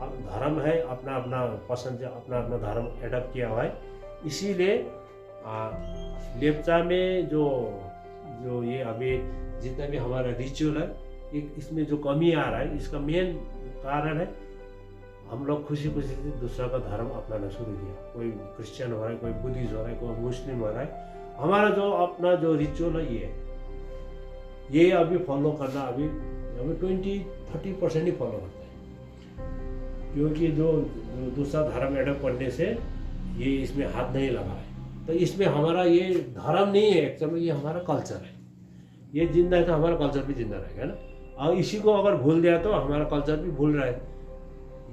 अब धर्म है, अपना अपना पसंद से अपना अपना धर्म एडप्ट किया हुआ है। इसीलिए लेप्चा में जो जो ये अभी जितना भी हमारा रिचुअल है, एक इसमें जो कमी आ रहा है, इसका मेन कारण है हम लोग खुशी खुशी से दूसरा का धर्म अपनाना शुरू किया। कोई क्रिश्चियन हो रहा है, कोई बुद्धिस्ट हो रहा है, कोई मुस्लिम हो रहा है, हमारा जो अपना जो रिचुअल है ये अभी फॉलो करना अभी 20-30% ही फॉलो करता है, क्योंकि जो दूसरा धर्म एडप्ट करने से ये इसमें हाथ नहीं लगा है। तो इसमें हमारा ये धर्म नहीं है, एक्चुअली ये हमारा कल्चर है। ये जिंदा है तो हमारा कल्चर भी जिंदा रहेगा ना। और इसी को अगर भूल दिया तो हमारा कल्चर भी भूल रहा है,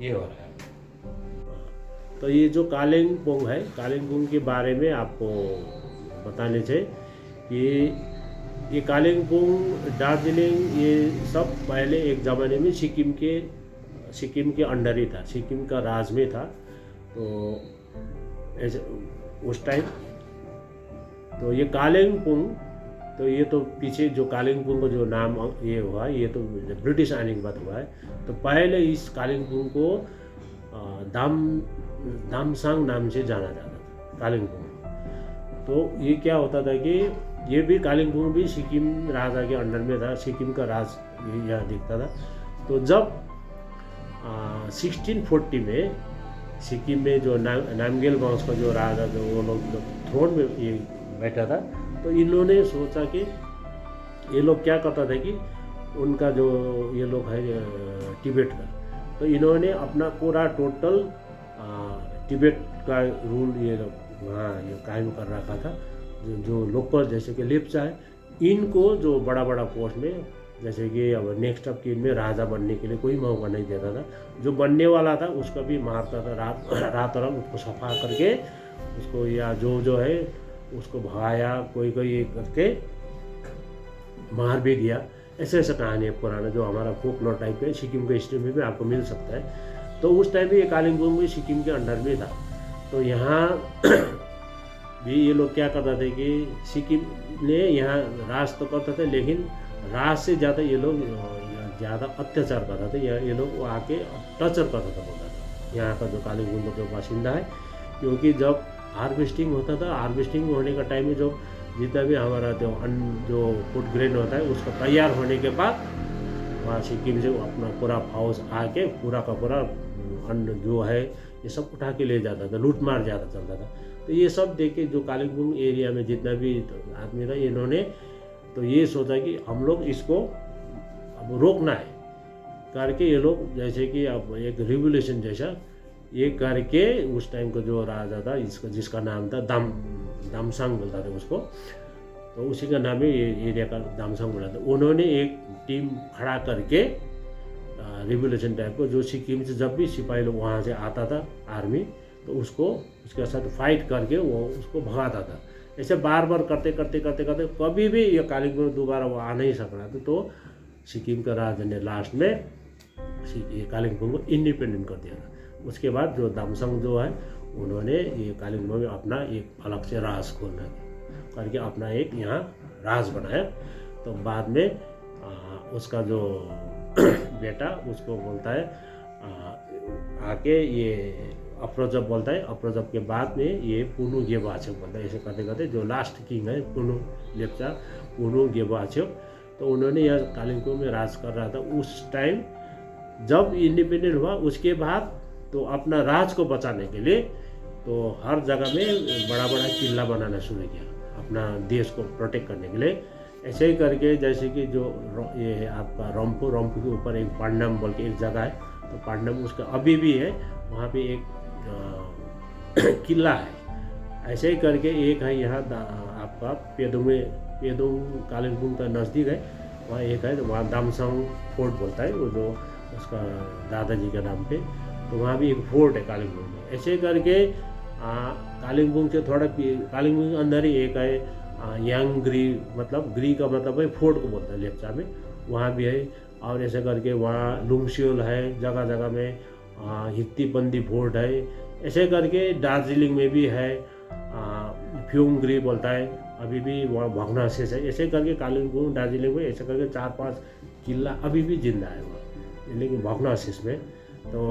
ये हो रहा है। तो ये जो कालिम्पोंग है, कालिम्पोंग के बारे में आपको बताने चाहिए कि ये कालिम्पोंग, दार्जिलिंग, ये सब पहले एक ज़माने में सिक्किम के अंडर ही था, सिक्किम का राज में था। तो ऐसे उस टाइम तो ये कालिम्पोंग, तो ये तो पीछे जो कालिम्पोंग का जो नाम ये हुआ, ये तो ब्रिटिश आने के बाद हुआ है। तो पहले इस कालिम्पोंग को दामसांग नाम से जाना जाता था, कालिम्पोंग। तो ये क्या होता था कि ये भी कालिम्पोंग भी सिक्किम राजा के अंडर में था, सिक्किम का राज यहाँ दिखता था। तो जब 1640 में सिक्किम में जो नामग्याल वंश का जो राजा जो वो लोग थ्रोन में ये बैठा था, तो इन्होंने सोचा कि ये लोग क्या करता था कि उनका जो ये लोग है तिब्बत का, तो इन्होंने अपना पूरा टोटल तिब्बत का रूल ये लोग वहाँ ये कायम कर रखा था। जो लोकल जैसे कि लेप्चा है, इनको जो बड़ा बड़ा पोस्ट में, जैसे कि अब नेक्स्ट ऑफ किन में राजा बनने के लिए कोई मौका नहीं देता था। जो बनने वाला था उसका भी मारता था, रात और उसको सफा करके उसको, या जो है उसको भगाया, कोई ये करके मार भी दिया। ऐसे कहानी है पुराना जो हमारा फोकलोर टाइप है, सिक्किम के हिस्ट्री में भी आपको मिल सकता है। तो उस टाइम भी ये कालिम्पोंग भी सिक्किम के अंडर में था। तो यहाँ भी ये लोग क्या करते थे कि सिक्किम ने यहाँ राज तो करते थे, लेकिन राज से ज़्यादा ये लोग ज़्यादा अत्याचार करते थे। ये लोग आके टर्चर करता था, बोलता था यहाँ का जो कालिम्पोंग का जो बासिंदा है। क्योंकि जब हार्वेस्टिंग होता था, हार्वेस्टिंग होने का टाइम में जो जितना भी हमारा जो फूड ग्रेन होता है उसका तैयार होने के बाद वहाँ सिक्किम से अपना पूरा फौज आके पूरा का पूरा अन्न जो है ये सब उठा के ले जाता था, लूट मार ज़्यादा चलता था। तो ये सब देख के जो कालिम्पोंग एरिया में जितना भी आदमी था, इन्होंने तो ये सोचा कि हम लोग इसको अब रोकना है करके, ये लोग जैसे कि अब एक रिवोल्यूशन जैसा ये करके, उस टाइम का जो राजा था जिसका नाम था दामसांग बोलता था उसको, तो उसी का नाम है ये एरिया का दामसांग बोला था। उन्होंने एक टीम खड़ा करके रिवोल्यूशन टाइप को, जो सिक्किम से जब भी सिपाही लोग वहाँ से आता था आर्मी, तो उसको उसके साथ फाइट करके वो उसको भगाता था। ऐसे बार बार करते करते करते करते कभी भी ये कालिम्पोंग दोबारा वो आ नहीं सक रहा था। तो सिक्किम का राजा ने लास्ट में ये कालिम्पोंग को इंडिपेंडेंट कर दिया था। उसके बाद जो दामसांग जो है, उन्होंने ये कालिम्पोंग में अपना एक अलग से राज खोलना करके अपना एक यहाँ राज बनाया। तो बाद में उसका जो बेटा उसको बोलता है आके ये अप्रोजब बोलता है। अप्रोजब के बाद में ये पुनु गेबो आछेप बोलता है। ऐसे करते करते जो लास्ट किंग है पुनु लेप्चा, पुनु गेबो आछेप, तो उन्होंने यह कालिम्पोंग में राज कर रहा था। उस टाइम जब इंडिपेंडेंट हुआ उसके बाद तो अपना राज को बचाने के लिए तो हर जगह में बड़ा बड़ा किला बनाना शुरू किया अपना देश को प्रोटेक्ट करने के लिए। ऐसे ही करके जैसे कि जो ये है आपका रंपू के ऊपर एक पांडम बोल के एक जगह है, तो पांडम उसका अभी भी है, वहाँ पे एक किला है। ऐसे ही करके एक है यहाँ आपका पेदुंग कालिम्पोंग का नज़दीक है, वहाँ एक है, वहाँ दामसांग फोर्ट बोलता है वो, जो उसका दादाजी के नाम पे। तो वहाँ भी एक फोर्ट है कालिम्पोंग में। ऐसे करके कालिम्पोंग से थोड़ा कालिम्पोंग के अंदर ही एक है यांग्री, मतलब ग्री का मतलब है फोर्ट को बोलता है लेप्चा में, वहाँ भी है। और ऐसे करके वहाँ लुंगसियोल है जगह जगह में, हित्तीपंदी फोर्ट है, ऐसे करके दार्जिलिंग में भी है, फ्यूमग्री बोलता है, अभी भी वहाँ भग्नावशेष है। ऐसे करके कालिम्पोंग दार्जिलिंग में ऐसे करके 4-5 किला अभी भी जिंदा है वहाँ, लेकिन भग्नावशेष में। तो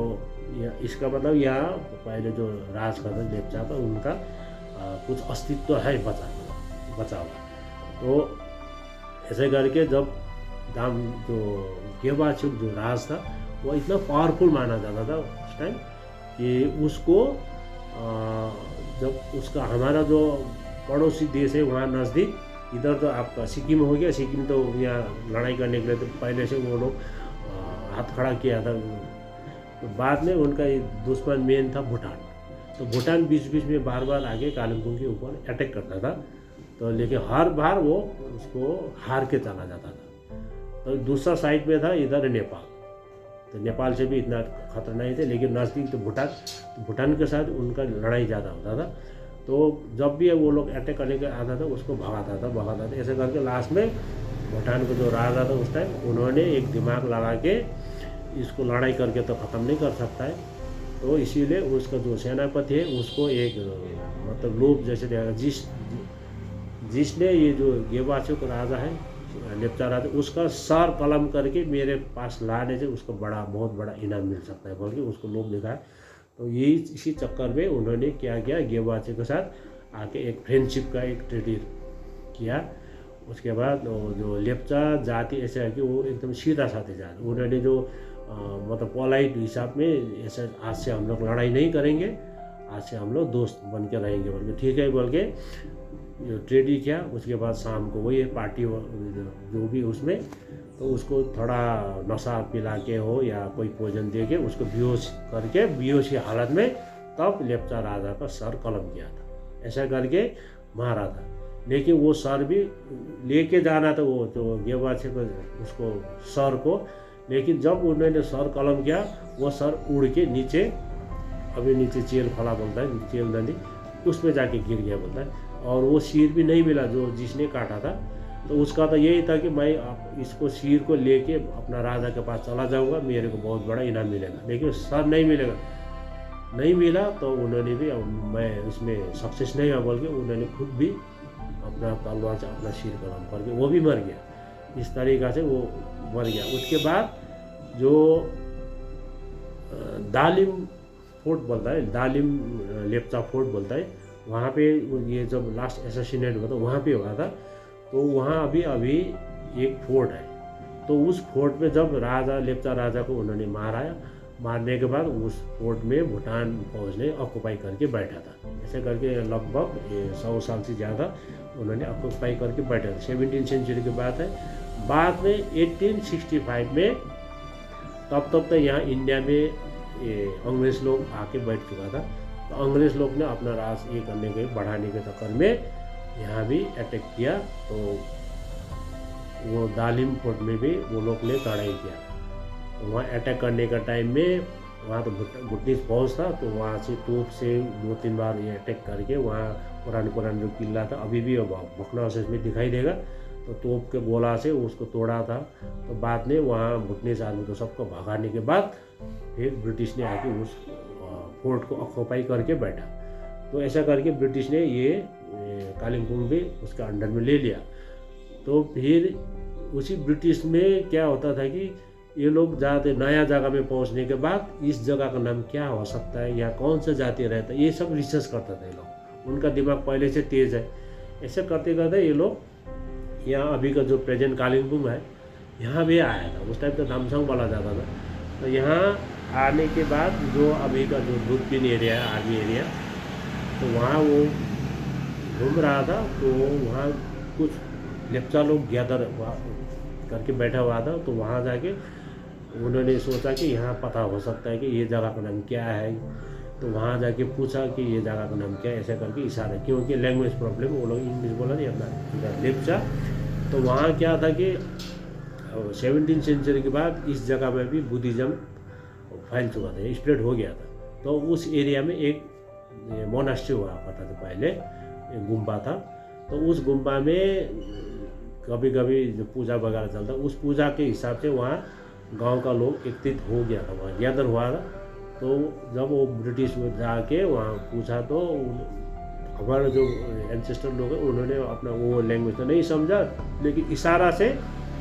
इसका मतलब यहाँ पहले जो राज करता लेप्चा था उनका कुछ अस्तित्व है बचा हुआ। तो ऐसे करके जब जो गेवाचुक जो राज था वो इतना पावरफुल माना जाता था उस टाइम कि उसको जब उसका हमारा जो पड़ोसी देश है वहाँ नज़दीक, इधर तो आपका सिक्किम हो गया, सिक्किम तो यहाँ लड़ाई करने के लिए तो पहले से वो लोग हाथ खड़ा किया था। तो बाद में उनका दुश्मन मेन था भूटान। तो भूटान बीच बीच में बार बार आके कालिम्पोंग के ऊपर अटैक करता था, तो लेकिन हर बार वो उसको हार के चला जाता था। तो दूसरा साइड में था इधर नेपाल, तो नेपाल से भी इतना खतरा नहीं थे, लेकिन नज़दीक तो भूटान के साथ उनका लड़ाई ज़्यादा होता था। तो जब भी वो लोग अटैक करने के आता था उसको भगाता था। ऐसे करके लास्ट में भूटान का जो राजा था उस टाइम उन्होंने एक दिमाग लगा के इसको लड़ाई करके तो ख़त्म नहीं कर सकता है, तो इसीलिए उसका जो सेनापति है उसको एक मतलब लोग जैसे जिसने ये जो गेवाचुक राजा है लेप्चा राजा उसका सर कलम करके मेरे पास लाने से उसको बहुत बड़ा इनाम मिल सकता है बोल के उसको लोग दिखाए। तो यही इसी चक्कर में उन्होंने क्या किया, गेवाचुक के साथ आके एक फ्रेंडशिप का एक ट्रीटी किया। उसके बाद जो लेप्चा जाति ऐसा है कि वो एकदम सीधा साधे जाति, उन्होंने जो मतलब पोलाइट हिसाब में ऐसा आज से हम लोग लड़ाई नहीं करेंगे, आज से हम लोग दोस्त बन के रहेंगे बोल के ठीक है बोल के ट्रेडी किया। उसके बाद शाम को वही पार्टी जो भी उसमें तो उसको थोड़ा नशा पिला के हो या कोई भोजन दे के उसको बेहोश की हालत में तब लेप्चा राजा का सर कलम किया था, ऐसा करके मारा था। लेकिन वो सर भी लेके जाना था वो जो गेवाचे को उसको सर को, लेकिन जब उन्होंने सर कलम किया वो सर उड़ के नीचे, अभी नीचे चेल फला बोलता है, चेल नदी उसमें जाके गिर गया बोलता है। और वो सिर भी नहीं मिला जो जिसने काटा था। तो उसका तो यही था कि मैं इसको सिर को लेके अपना राजा के पास चला जाऊंगा, मेरे को बहुत बड़ा इनाम मिलेगा, लेकिन सर नहीं मिला। तो उन्होंने भी मैं इसमें सक्सेस नहीं हुआ बोल के उन्होंने खुद भी अपना तलवार से अपना सिर कलम करके वो भी मर गया। इस तरीक़ा से वो मर गया। उसके बाद जो दालिम फोर्ट बोलता है, दालिम लेप्चा फोर्ट बोलता है, वहाँ पे ये जब लास्ट एसेसिनेट हुआ था वहाँ पे हुआ था। तो वहाँ अभी एक फोर्ट है। तो उस फोर्ट में जब लेप्चा राजा को उन्होंने मारने के बाद उस फोर्ट में भूटान फौज ने ऑक्युपाई करके बैठा था। ऐसे करके लगभग 100 साल से ज़्यादा उन्होंने ऑक्युपाई करके बैठा था। 17वीं सेंचुरी की बात है। बाद में 1865 में तब तो यहाँ इंडिया में अंग्रेज़ लोग आके बैठ चुका था। तो अंग्रेज़ लोग ने अपना राज बढ़ाने के चक्कर में यहाँ भी अटैक किया। तो वो दालिम फोर्ट में भी वो लोग ने चढ़ाई किया। तो वहाँ अटैक करने का टाइम में वहाँ तो ब्रिटिश फौज था, तो वहाँ से तोप से 2-3 बार ये अटैक करके वहाँ पुराना जो किला था अभी भी भग्नावशेष में दिखाई देगा। तो तोप के गोला से उसको तोड़ा था। तो बाद में वहाँ ब्रिटिश आर्मी को सबको भगाने के बाद फिर ब्रिटिश ने आके उस फोर्ट को ऑक्युपाई करके बैठा। तो ऐसा करके ब्रिटिश ने ये कालिम्पोंग भी उसके अंडर में ले लिया। तो फिर उसी ब्रिटिश में क्या होता था कि ये लोग जाते नया जगह में पहुंचने के बाद इस जगह का नाम क्या हो सकता है या कौन सा जाति रहता है, ये सब रिसर्च करता था ये लोग। उनका दिमाग पहले से तेज़ है। ऐसे करते करते ये लोग यहाँ अभी का जो प्रेजेंट कालिम्पोंग है यहाँ भी आया था। उस टाइम तो नामसांग बोला जाता था। तो यहाँ आने के बाद जो अभी का जो दूरबीन एरिया है, आर्मी एरिया, तो वहाँ वो घूम रहा था। तो वहाँ कुछ लेप्चा लोग गैदर करके बैठा हुआ था। तो वहाँ जाके उन्होंने सोचा कि यहाँ पता हो सकता है कि ये जगह का नाम क्या है। तो वहाँ जाके पूछा कि ये जगह का नाम क्या है, ऐसा करके इशारा, क्योंकि लैंग्वेज प्रॉब्लम, वो लोग इंग्लिश बोला नहीं अपना लेप्चा। तो वहाँ क्या था कि 17वीं सेंचुरी के बाद इस जगह में भी बुद्धिज़्म फैल चुका था, स्प्रेड हो गया था। तो उस एरिया में एक मोनास्ट्री हुआ करता था पहले, एक गुम्बा था। तो उस गुम्बा में कभी कभी जो पूजा वगैरह चलता, उस पूजा के हिसाब से वहाँ गांव का लोग एकत्रित हो गया था, वहाँ गैदर हुआ था। तो जब वो ब्रिटिश में जाके वहाँ पूछा तो हमारे जो एंसेस्टर लोग हैं उन्होंने अपना वो लैंग्वेज तो नहीं समझा, लेकिन इशारा से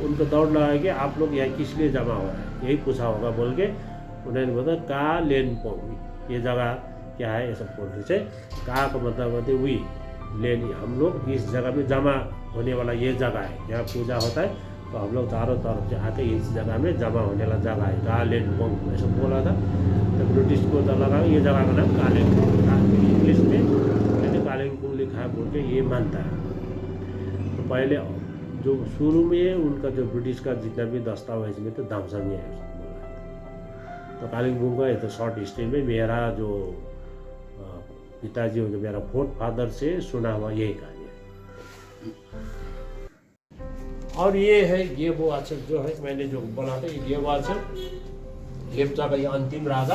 उनको दौड़ लगा कि आप लोग यहाँ किस लिए जमा हो रहा है, यही पूछा होगा बोल के उन्होंने बोला कालिम्पोंग, ये जगह क्या है ये सब बोल रहे थे। का मतलब होते हुई लेन, हम लोग इस जगह में जमा होने वाला ये जगह है, यहाँ पूजा होता है, तो हम लोग चारों तरफ से आके इस जगह में जमा होने वाला जगह है कालिम्पोंग, ऐसा बोला था। तो ब्रिटिश को तो लगा ये जगह का नाम कालिम्पोंग, इंग्लिश में कालिम्पोंग लिखा है बोल के ये मानता है। तो पहले जो शुरू में उनका जो ब्रिटिश का जितना भी दस्तावेज में तो दामसंग है तो कालिम्पोंग का ये तो शॉर्ट हिस्ट्री में मेरा जो पिताजी हो, मेरा फोर्थ फादर से सुना हुआ यही कहानी है। और ये है ये वो आचर जो है मैंने जो बोला था, ये वो आचर लेप्चा का ये अंतिम राजा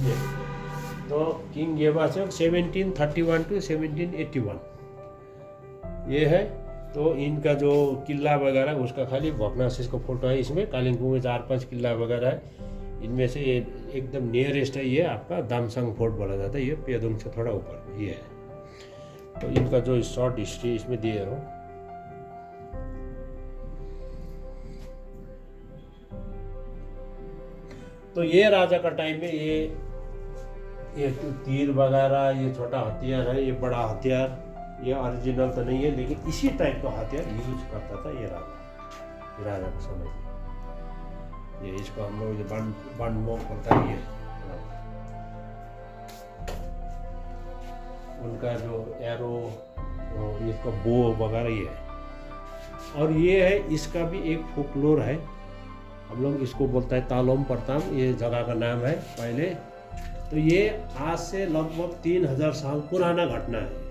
ये, तो किंग गेवाचक 1731 to 1781 ये है। तो इनका जो किला वगैरह उसका खाली भग्नावशेष का फोटो है इसमें। कालिम्पोंग में 4-5 किला वगैरह है, इनमें से एकदम नियरेस्ट है ये आपका दामसंग फोर्ट बोला जाता है, ये पेदोंग से थोड़ा ऊपर ये है। तो इनका जो शॉर्ट हिस्ट्री इसमें दिए हो। तो ये राजा का टाइम में ये तीर वगैरह, ये छोटा हथियार है, ये बड़ा हथियार, ये ओरिजिनल तो नहीं है लेकिन इसी टाइप का हथियार यूज करता था ये राजा का समय में। ये इसको हम लोग बनमोक बोलता है ये उनका जो एरो, इसका बो वगैरह ये है। और ये है इसका भी एक फोकलोर है, हम लोग इसको बोलता है तालोम परताम, ये जगह का नाम है पहले। तो ये आज से लगभग 3000 साल पुराना घटना है।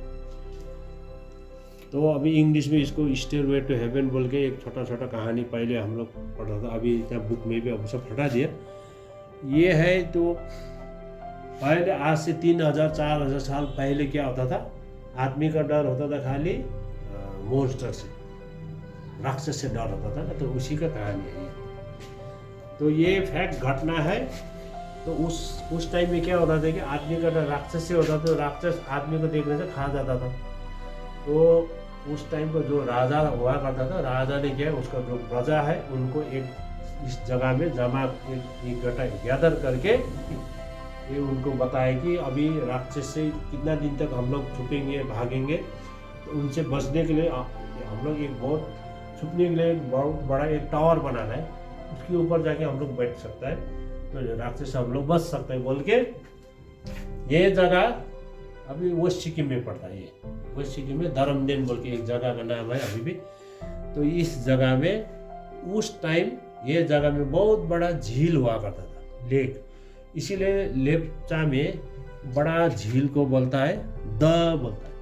तो अभी इंग्लिश में इसको स्टेयरवे टू हेवन बोल के एक छोटा छोटा कहानी पहले हम लोग पढ़ा था, अभी इतना बुक में भी अब सब हटा दिया। ये है तो पहले आज से 3000-4000 साल पहले क्या होता था, आदमी का डर होता था खाली मॉन्स्टर से, राक्षस से डर होता था ना, तो उसी का कहानी है ये। तो ये फैक्ट घटना है। तो उस टाइम में क्या होता था कि आदमी का डर राक्षस से होता था, तो राक्षस आदमी को देखने से खा जाता था। तो उस टाइम पर जो राजा हुआ करता था, राजा ने क्या उसका जो प्रजा है उनको एक इस जगह में जमा इकट्ठा गैदर करके ये उनको बताया कि अभी राक्षस से कितना दिन तक हम लोग छुपेंगे भागेंगे, तो उनसे बचने के लिए हम लोग एक बहुत छुपने के लिए एक बहुत बड़ा एक टावर बनाना है, उसके ऊपर जाके हम लोग बैठ सकता है, तो राक्षस से हम लोग बच सकते हैं बोल के। ये जगह अभी वेस्ट सिक्किम में पड़ता है, ये वेस्ट सिक्किम में धरमदेन बोल के एक जगह का नाम है अभी भी। तो इस जगह में उस टाइम ये जगह में बहुत बड़ा झील हुआ करता था, लेक, इसीलिए लेप्चा में बड़ा झील को बोलता है द बोलता है।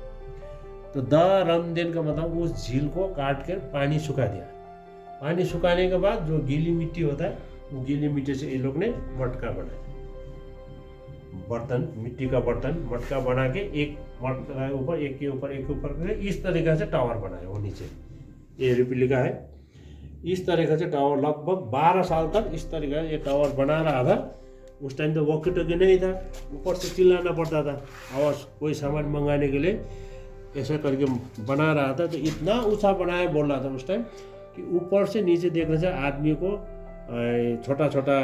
तो द रमदेन का मतलब उस झील को काट कर पानी सुखा दिया। पानी सुखाने के बाद जो गीली मिट्टी होता है, वो गीली मिट्टी से ये लोग ने मटका बनाया, बर्तन, मिट्टी का बर्तन मटका बना के एक मटका ऊपर एक के ऊपर एक के ऊपर इस तरीके से टावर बनाया। वो नीचे ये रिप्लिका है, इस तरीके से टावर लगभग 12 साल तक इस तरीके से ये टावर बना रहा था। उस टाइम तो वॉकी टॉकी नहीं था, ऊपर से चिल्लाना पड़ता था आवाज़, कोई सामान मंगाने के लिए ऐसा करके बना रहा था। तो इतना ऊंचा बनाया बोल रहा था उस टाइम कि ऊपर से नीचे देखने से आदमी को छोटा छोटा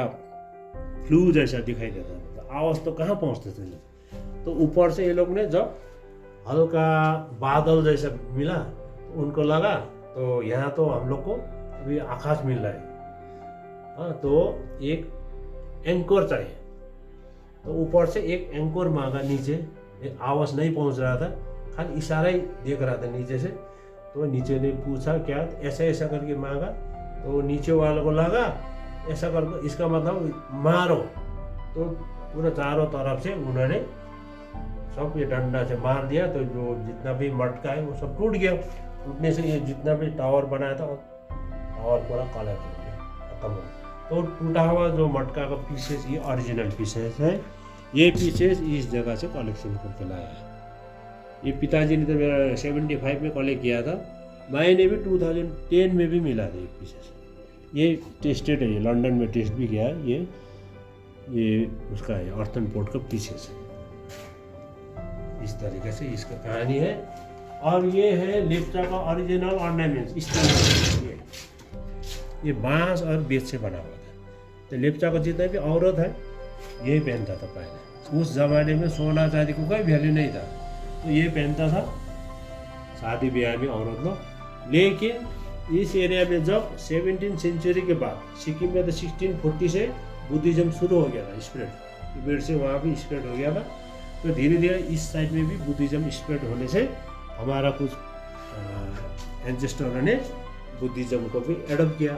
फ्लू जैसा दिखाई देता था, तो आवाज़ तो कहाँ पहुँचते थे। तो ऊपर से ये लोग ने जब हल्का बादल जैसा मिला तो उनको लगा तो यहाँ तो हम लोग को अभी आकाश मिल रहा है, हाँ, तो एक एंकर चाहिए। तो ऊपर से एक एंकर मांगा नीचे, आवाज़ नहीं पहुँच रहा था, खाली इशारा ही देख रहा था नीचे से। तो नीचे ने पूछा क्या, ऐसा ऐसा करके मांगा, तो नीचे वालों को लगा ऐसा करके इसका मतलब मारो। तो पूरा चारों तरफ से उन्होंने सब ये डंडा से मार दिया, तो जो जितना भी मटका है वो सब टूट गया। टूटने से ये जितना भी टावर बनाया था टावर पूरा कलेक्ट हो गया, खत्म हो गया। तो टूटा हुआ जो मटका का पीसेस, ये ओरिजिनल पीसेस है, ये पीसेस इस जगह से कलेक्शन करके लाया है। ये पिताजी ने तो मेरा 75 में कलेक्ट किया था, मैंने भी 2010 में भी मिला था एक पीसेस। ये टेस्टेड है, ये लंदन में टेस्ट भी किया है। ये ये उसका है अर्थन पोर्ट का पीछे से। इस तरीके से इसका कहानी है। और ये है लेप्चा का ओरिजिनल ऑर्नामेंट्स। इस तरीके से ये बांस और बेत से बना हुआ था। तो लेप्चा का जितना भी औरत है यही पहनता था पहले। उस जमाने में सोना चांदी को कोई वैल्यू नहीं था, तो ये पहनता था शादी ब्याह में औरत लोग। लेकिन इस एरिया में जब 17वीं सेंचुरी के बाद सिक्किम में तो 1640 से बुद्धिज्म शुरू हो गया था स्प्रेड, तिब्बत से वहाँ भी स्प्रेड हो गया था। तो धीरे धीरे इस साइड में भी बुद्धिज्म स्प्रेड होने से हमारा कुछ एंसेस्टरों ने बुद्धिज्म को भी एडप्ट किया।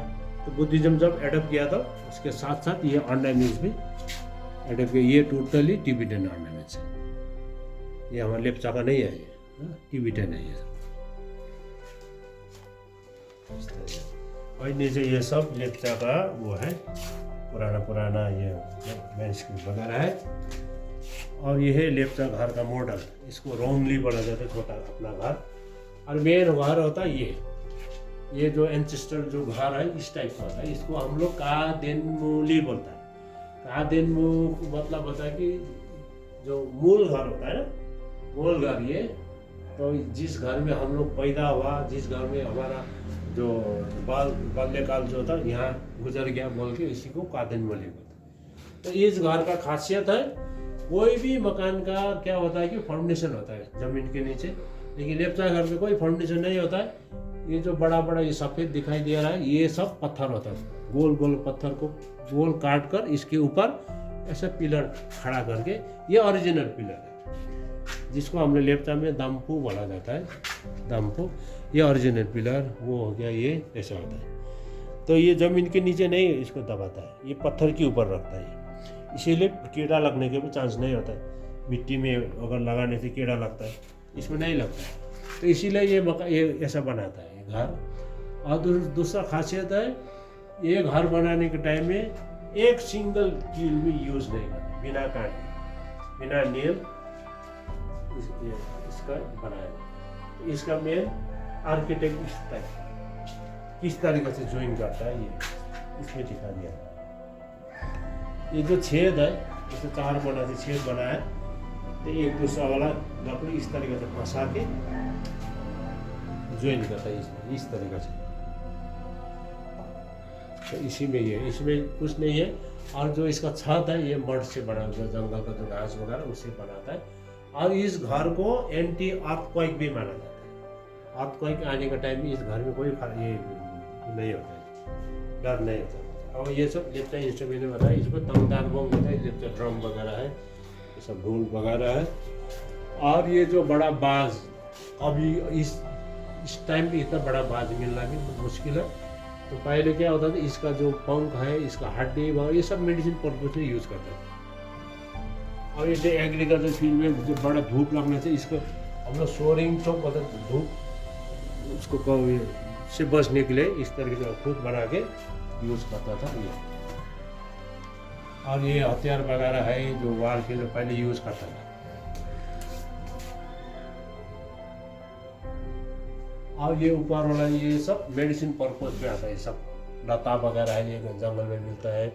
तो बुद्धिज्म जब एडप्ट किया था उसके साथ साथ ये ऑर्नामेंट्स भी एडप्ट किया। ये टोटली टिबेटन ऑर्नामेंट्स है, ये हमारे लेप्चा का नहीं है, ये टिबेटन है ये। और नीचे ये सब लेप्चा का वो है, पुराना ये मैन्युस्क्रिप्ट वगैरह है। और ये है लेप्चा घर का मॉडल। इसको रोमली बोला जाता है, छोटा अपना घर। और मेन घर होता है ये जो एंसेस्टर जो घर है इस टाइप का होता है। इसको हम लोग कादेनमुली बोलता है। कादेनमु मतलब होता है कि जो मूल घर होता है ना, मूल घर ये। तो जिस घर में हम लोग पैदा हुआ, जिस घर में हमारा जो बाल्यकाल जो था यहाँ गुजर गया बोल के इसी को कादेनमुली बोलते हैं। तो इस घर का खासियत है, कोई भी मकान का क्या होता है कि फाउंडेशन होता है जमीन के नीचे, लेकिन लेप्चा घर में कोई फाउंडेशन नहीं होता है। ये जो बड़ा ये सफ़ेद दिखाई दे रहा है ये सब पत्थर होता है। गोल गोल पत्थर को गोल काट कर इसके ऊपर ऐसा पिलर खड़ा करके, ये ओरिजिनल पिलर है जिसको हमने लेप्चा में दम्पू बोला जाता है। दम्पू ये ओरिजिनल पिलर वो हो गया, ये ऐसा होता है। तो ये ज़मीन के नीचे नहीं इसको दबाता है, ये पत्थर के ऊपर रखता है। इसीलिए कीड़ा लगने के भी चांस नहीं होता है। मिट्टी में अगर लगाने से कीड़ा लगता है, इसमें नहीं लगता है। तो इसीलिए ये ऐसा बनाता है ये घर। और दूसरा खासियत है, ये घर बनाने के टाइम में एक सिंगल कील भी यूज़ नहीं करते, बिना कांटे बिना नेल इसका बनाया। इसका मेन आर्किटेक्ट किस तरीके से ज्वाइन करता है ये इसमें दिखा दिया। ये जो छेद है इसे 4 कोना से छेद बनाया, तो एक दूसरा वाला लकड़ी इस तरीके से फंसा के ज्वाइन करता है इसमें, इस तरीके से। तो इसी में ये, इसमें कुछ नहीं है। और जो इसका छत है ये मड से बना हुआ, जंगल का जो घास वगैरह उससे बनाता है। और इस घर को एंटी अर्थक्वेक भी माना जाता है। अर्थक्वेक आने का टाइम में इस घर में कोई ये नहीं होता है, डर नहीं होता। और ये सब लेप्चा इंस्ट्रूमेंट में बताया, इसमें तंगदार बम होता है, लेप्चा ड्रम वगैरह है, ये सब ढोल वगैरह है। और ये जो बड़ा बाज, अभी इस टाइम पे इतना बड़ा बाज मिलना भी मुश्किल है। तो पहले क्या होता था, इसका जो पंख है, इसका हड्डी वगैरह ये सब मेडिसिन पर्पज में यूज़ करते थे। और ये जो एग्रीकल्चर फील्ड में जो बड़ा धूप लगने से इसको हम लोग सोरिंग चौक मतलब धूप उसको से बचने के लिए इस तरीके से खुद बना के यूज़ करता था ये। और ये हथियार वगैरह है जो वार के लिए पहले यूज़ करता था। और ये ऊपर वाला ये सब मेडिसिन पर्पज पे आता है, सब लता वगैरह है, ये जंगल में मिलता है।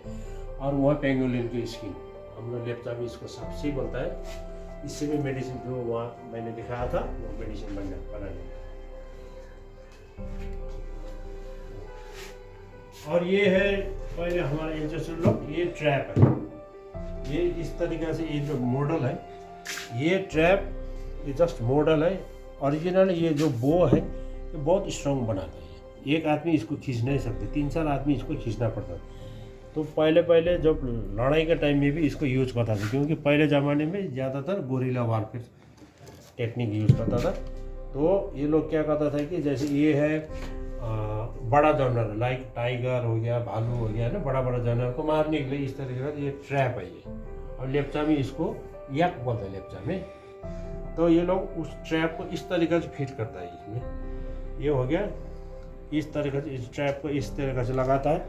और वह पेंगोलिन की स्किन, हम लोग लेप्चा में इसको सबसे बोलता है। इससे भी मेडिसिन जो वहाँ मैंने दिखाया था वो मेडिसिन बनाने। और ये है पहले हमारे एंसेस्टर लोग, ये ट्रैप है। ये इस तरीके से ये जो मॉडल है, ये ट्रैप ये जस्ट मॉडल है। ओरिजिनल ये जो बो है ये बहुत स्ट्रॉन्ग बनाता है। एक आदमी इसको खींच नहीं सकते, 3-4 आदमी इसको खींचना पड़ता है। तो पहले जब लड़ाई के टाइम में भी इसको यूज़ करता था, क्योंकि पहले ज़माने में ज़्यादातर गोरिल्ला वारफेयर टेक्निक यूज़ करता था। तो ये लोग क्या करता था कि जैसे ये है बड़ा जानवर लाइक टाइगर हो गया, भालू हो गया ना, बड़ा जानवर को मारने के लिए इस तरीके का ये ट्रैप है ये। और लेप्चा में इसको यक बोलते हैं लेप्चा में। तो ये लोग उस ट्रैप को इस तरीके से फिट करता है इसमें। ये हो गया इस तरीके से, इस ट्रैप को इस तरीके से लगाता है।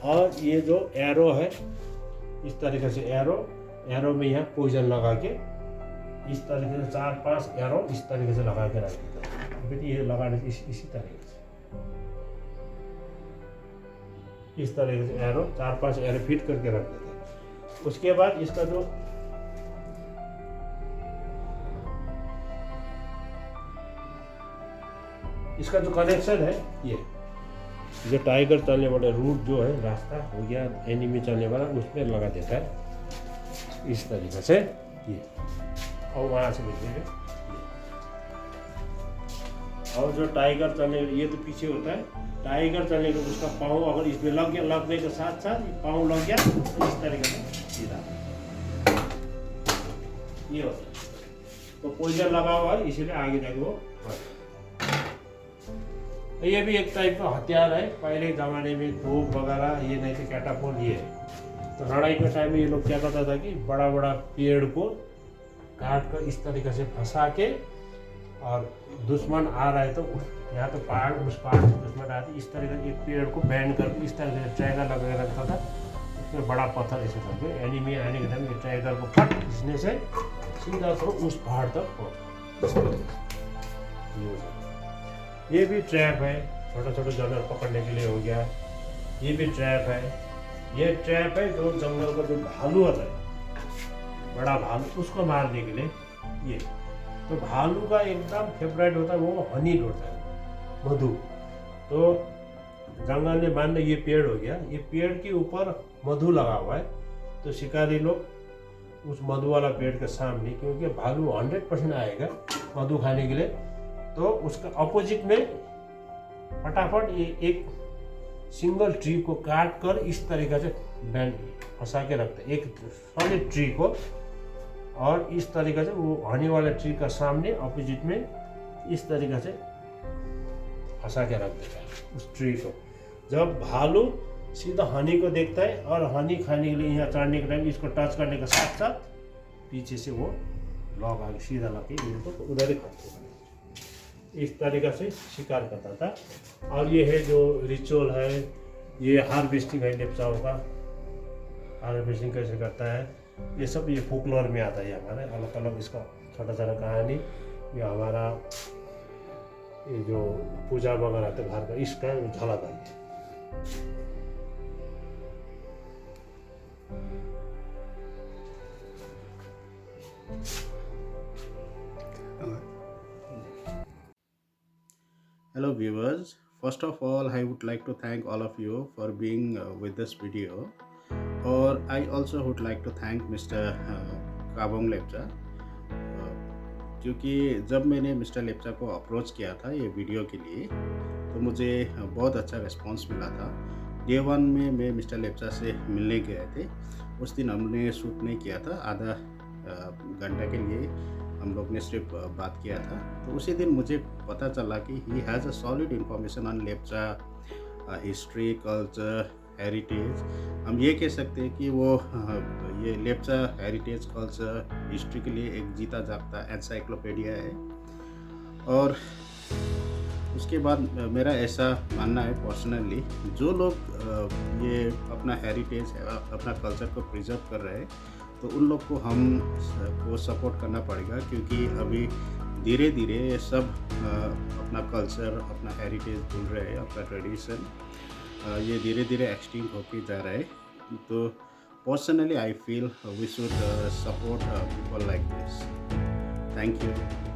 और ये जो एरो है इस तरीके से एरो में यहाँ पोइजन लगा के इस तरीके से 4-5 एरो इस तरीके से लगा के रख देता है। फिर ये लगाने इसी तरीके से इस तरीके से एरो 4-5 एरो फिट करके रख देता है। उसके बाद इसका जो कनेक्शन है, ये जो टाइगर चलने वाला रूट जो है, रास्ता हो गया एनिमी चलने वाला, उसमें लगा देता है इस तरीके से ये, और वहाँ से भेजेंगे। और जो टाइगर चलने, ये तो पीछे होता है, टाइगर चलने का उसका पाँव अगर इसमें लग गया, लगने के साथ साथ पाँव लग गया तो इस तरीके से सीधा ये होता है। तो पोजीशन लगा हुआ है, इसीलिए आगे जाके वो ये भी एक टाइप का हथियार है। पहले ज़माने में तोप वगैरह, ये नहीं तो कैटापोल ये है। तो लड़ाई के टाइम में ये लोग क्या करता था कि बड़ा बड़ा पेड़ को काट कर इस तरीके से फंसा के, और दुश्मन आ रहा है तो यहाँ तो पहाड़, उस पहाड़ से दुश्मन आया तो इस तरीके से एक पेड़ को बैंड करके इस तरीके से ट्रैगर लगा रखता था, उसमें बड़ा पत्थर ऐसे करके एनिमी आने के टाइम ये ट्रैगर को फट खींचने से सीधा तो उस पहाड़ तक ये भी ट्रैप है, छोटा छोटा जानवर पकड़ने के लिए हो गया। ये भी ट्रैप है। ये ट्रैप है जो जंगल का जो भालू होता है, बड़ा भालू, उसको मारने के लिए ये। तो भालू का एकदम फेवरेट होता है वो हनी होता है, मधु। तो जंगल में मान लो ये पेड़ हो गया, ये पेड़ के ऊपर मधु लगा हुआ है, तो शिकारी लोग उस मधु वाला पेड़ के सामने, क्योंकि भालू 100% आएगा मधु खाने के लिए, तो उसका अपोजिट में फटाफट ये एक सिंगल ट्री को काट कर इस तरीके से बैंड फंसा के रखते हैं, एक सॉलिड ट्री को, और इस तरीके से वो हनी वाले ट्री का सामने अपोजिट में इस तरीके से फंसा के रख देता है उस ट्री को। जब भालू सीधा हनी को देखता है और हनी खाने के लिए यहाँ चढ़ने के टाइम इसको टच करने के साथ साथ पीछे से वो लॉक आगे सीधा लग के इनको उधर ही खत्म कर, इस तरीके से शिकार करता था। और ये है जो रिचुअल है, ये हार्वेस्टिंग है लेप्चाओं का। हार्वेस्टिंग कैसे करता है ये सब ये फोकलोर में आता है हमारे, अलग अलग इसका छोटा छोटा कहानी। ये हमारा ये जो पूजा वगैरह आता है घर का, इसका झलक है। Hello viewers, first of all I would like to thank all of you for being with this video, or I also would like to thank Mr. काबोंग Lepcha, क्योंकि जब मैंने मिस्टर लेप्चा को अप्रोच किया था ये वीडियो के लिए तो मुझे बहुत अच्छा रिस्पांस मिला था। डे 1 में मैं मिस्टर लेप्चा से मिलने गए थे, उस दिन हमने शूट नहीं किया था, आधा घंटा के लिए हम लोग ने सिर्फ बात किया था। तो उसी दिन मुझे पता चला कि he has a solid information on Lepcha history, culture, heritage. हम ये कह सकते हैं कि वो ये लेप्चा हेरिटेज, कल्चर, हिस्ट्री के लिए एक जीता जागता एनसाइक्लोपीडिया है। और उसके बाद मेरा ऐसा मानना है पर्सनली, जो लोग ये अपना हेरिटेज, अपना कल्चर को प्रिजर्व कर रहे हैं, तो उन लोग को हम को सपोर्ट करना पड़ेगा, क्योंकि अभी धीरे धीरे सब अपना कल्चर, अपना हेरिटेज भूल रहे हैं, अपना ट्रेडिशन ये धीरे धीरे एक्सटिंक्ट होके जा रहा है। तो personally I feel we should support people like this. Thank you.